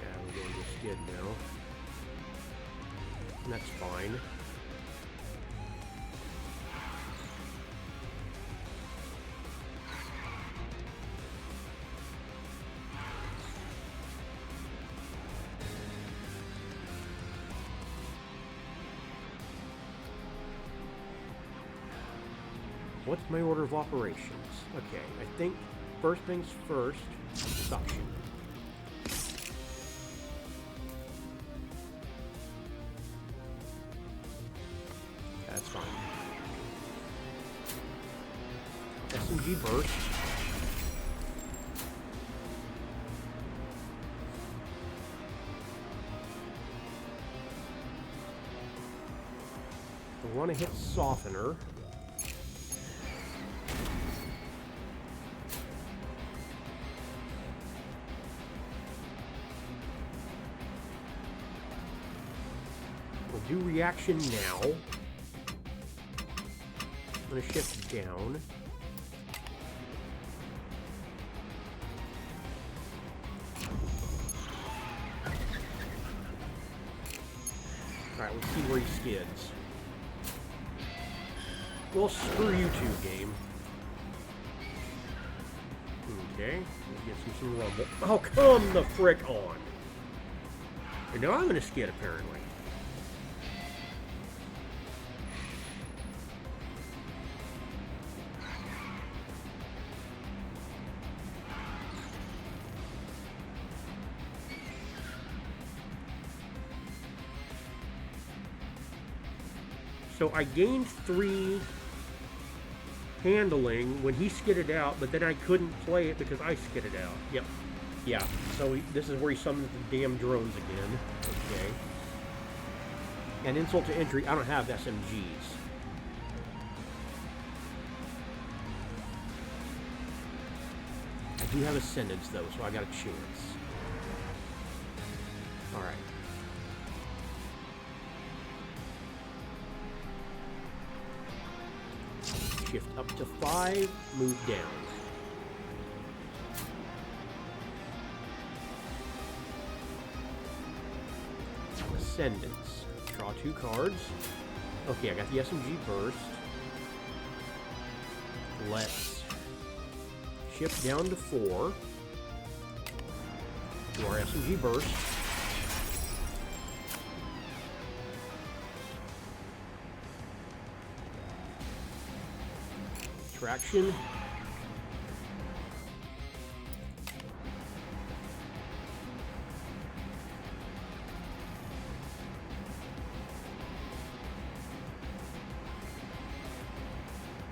Yeah, we're going to skid now. And that's fine. What's my order of operations? Okay, I think first things first, suction. That's fine. SMG burst. I want to hit softener. We'll do reaction now. I'm going to shift down. Alright, let's see where he skids. Well, screw you two, game. Okay, let's get some rumble. Oh, come the frick on! And now I'm gonna skid, apparently. So I gained 3 handling when he skidded out, but then I couldn't play it because I skidded out. Yep. Yeah, so this is where he summons the damn drones again. Okay. And insult to injury, I don't have SMGs. I do have Ascendants, though, so I got a chance. Alright. Shift up to 5, move down. Ascendants. Draw 2 cards. Okay, I got the SMG burst. Let's shift down to 4. Do our SMG burst. Traction.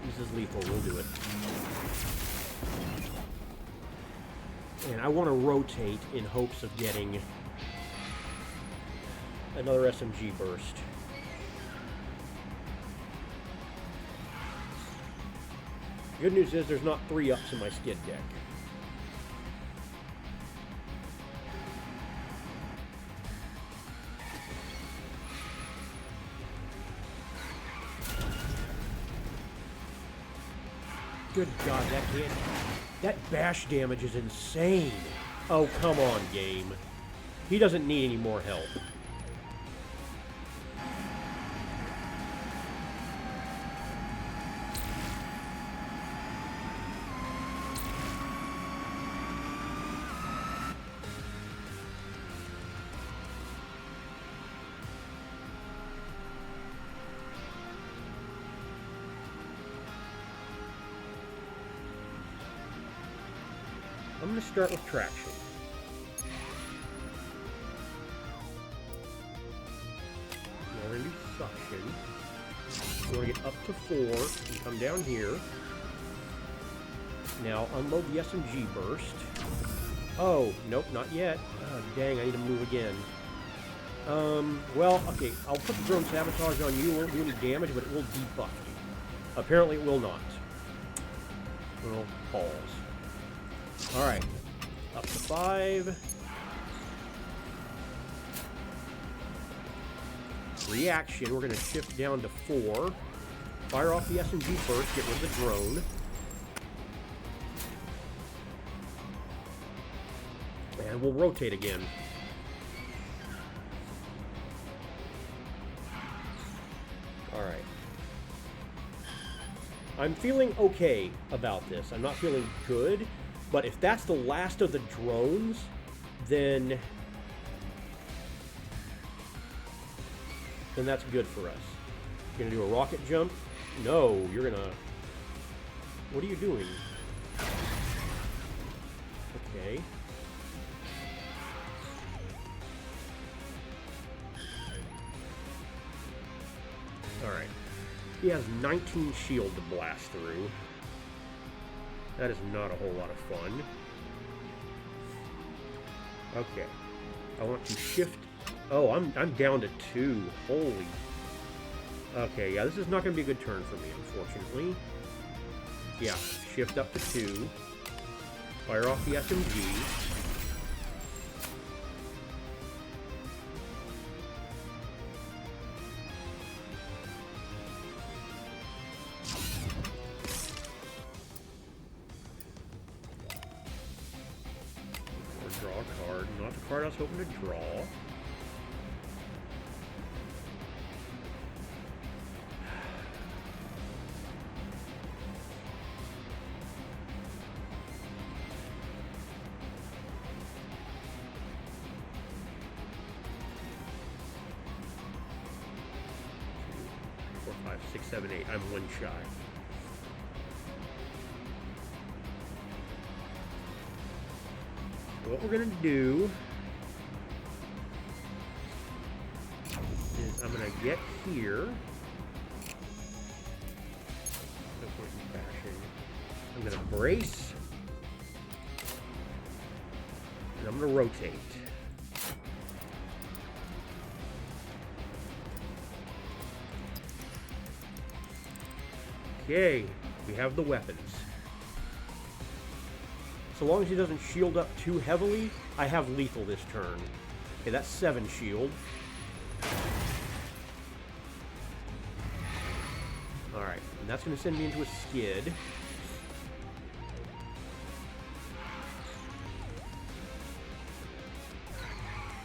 This is lethal, we'll do it. And I want to rotate in hopes of getting another SMG burst. Good news is there's not 3 ups in my skid deck. Good God, that bash damage is insane. Oh, come on, game. He doesn't need any more help. I'm going to start with traction. Now we're going to do suction. We're going to get up to 4 and come down here. Now unload the SMG burst. Oh, nope, not yet. Oh, dang, I need to move again. Well, okay, I'll put the drone sabotage on you. It won't do any damage, but it will debuff you. Apparently it will not. Well, balls. Alright, up to 5. Reaction, we're going to shift down to 4. Fire off the SMG first, get rid of the drone. And we'll rotate again. Alright. I'm feeling okay about this. I'm not feeling good. But if that's the last of the drones, then that's good for us. You're gonna do a rocket jump? No, you're gonna What are you doing? Okay. Alright. He has 19 shield to blast through. That is not a whole lot of fun. Okay. I want to shift... Oh, I'm down to 2. Holy... Okay, yeah, this is not going to be a good turn for me, unfortunately. Yeah, shift up to 2. Fire off the SMG. Or draw a card. Not the card I was hoping to draw. Five, 6, 7, 8. I'm 1 shy. What we're gonna do is I'm gonna get here. No point in bashing. I'm gonna brace. And I'm gonna rotate. Okay, we have the weapons. So long as he doesn't shield up too heavily, I have lethal this turn. Okay, that's 7 shield. Alright, and that's going to send me into a skid.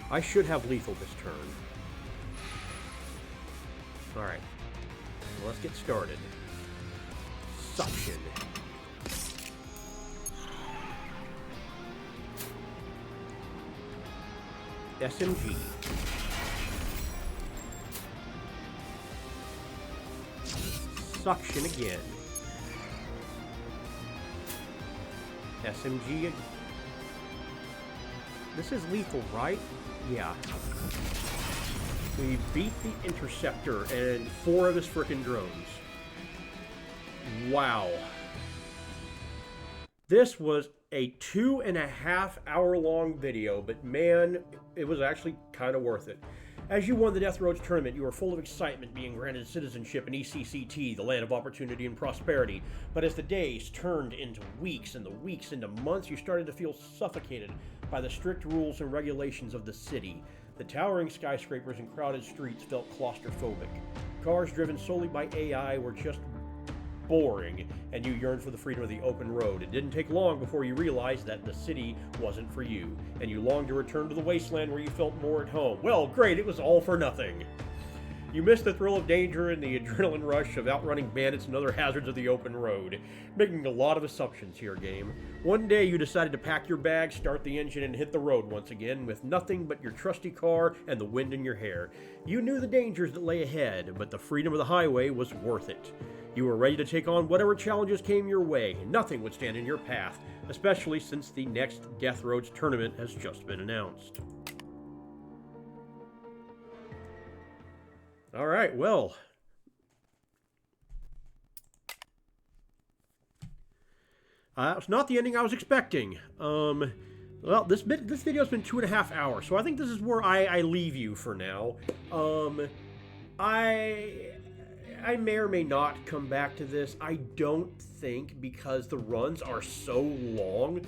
I should have lethal this turn. Alright, well, let's get started. Suction. SMG. Suction again. SMG. This is lethal, right? Yeah. We beat the Interceptor and 4 of his frickin' drones. Wow. This was a 2.5 hour long video, but man, it was actually kind of worth it. As you won the Death Roads tournament, you were full of excitement being granted citizenship in ECCT, the land of opportunity and prosperity. But as the days turned into weeks and the weeks into months, you started to feel suffocated by the strict rules and regulations of the city. The towering skyscrapers and crowded streets felt claustrophobic. Cars driven solely by AI were just boring, and you yearned for the freedom of the open road. It didn't take long before you realized that the city wasn't for you, and you longed to return to the wasteland where you felt more at home. Well, great, it was all for nothing. You missed the thrill of danger and the adrenaline rush of outrunning bandits and other hazards of the open road. Making a lot of assumptions here, game. One day you decided to pack your bags, start the engine, and hit the road once again with nothing but your trusty car and the wind in your hair. You knew the dangers that lay ahead, but the freedom of the highway was worth it. You were ready to take on whatever challenges came your way. Nothing would stand in your path, especially since the next Death Roads tournament has just been announced. All right, well. It's not the ending I was expecting. Well, this video's been 2.5 hours, so I think this is where I leave you for now. I may or may not come back to this. I don't think, because the runs are so long,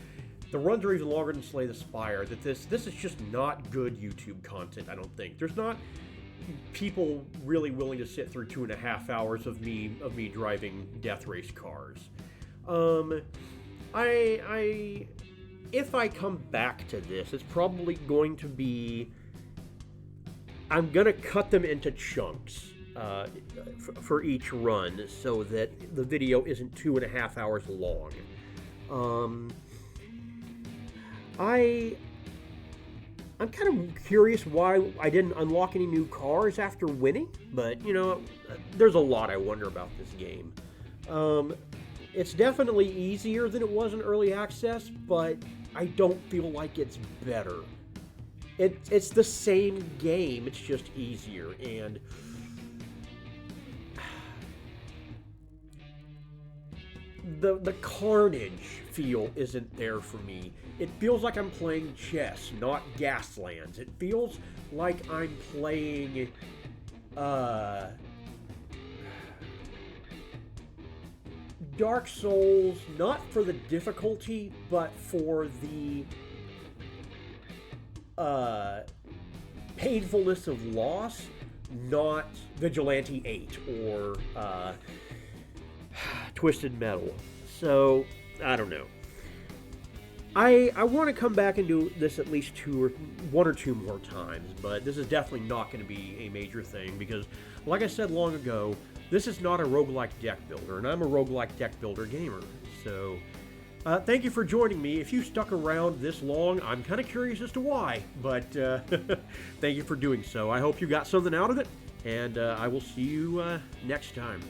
the runs are even longer than Slay the Spire, that this is just not good YouTube content, I don't think. There's not people really willing to sit through 2.5 hours of me driving death race cars. If I come back to this, it's probably going to be, I'm gonna cut them into chunks for each run so that the video isn't 2.5 hours long. I'm kind of curious why I didn't unlock any new cars after winning, but, you know, there's a lot I wonder about this game. It's definitely easier than it was in early access, but I don't feel like it's better. It's the same game, it's just easier, and the carnage feel isn't there for me. It feels like I'm playing chess, not Gaslands. It feels like I'm playing Dark Souls, not for the difficulty, but for the painfulness of loss, not Vigilante 8 or Twisted Metal. So, I don't know. I want to come back and do this at least one or two more times, but this is definitely not going to be a major thing because, like I said long ago, this is not a roguelike deck builder, and I'm a roguelike deck builder gamer. So, thank you for joining me. If you stuck around this long, I'm kind of curious as to why, but thank you for doing so. I hope you got something out of it, and I will see you next time.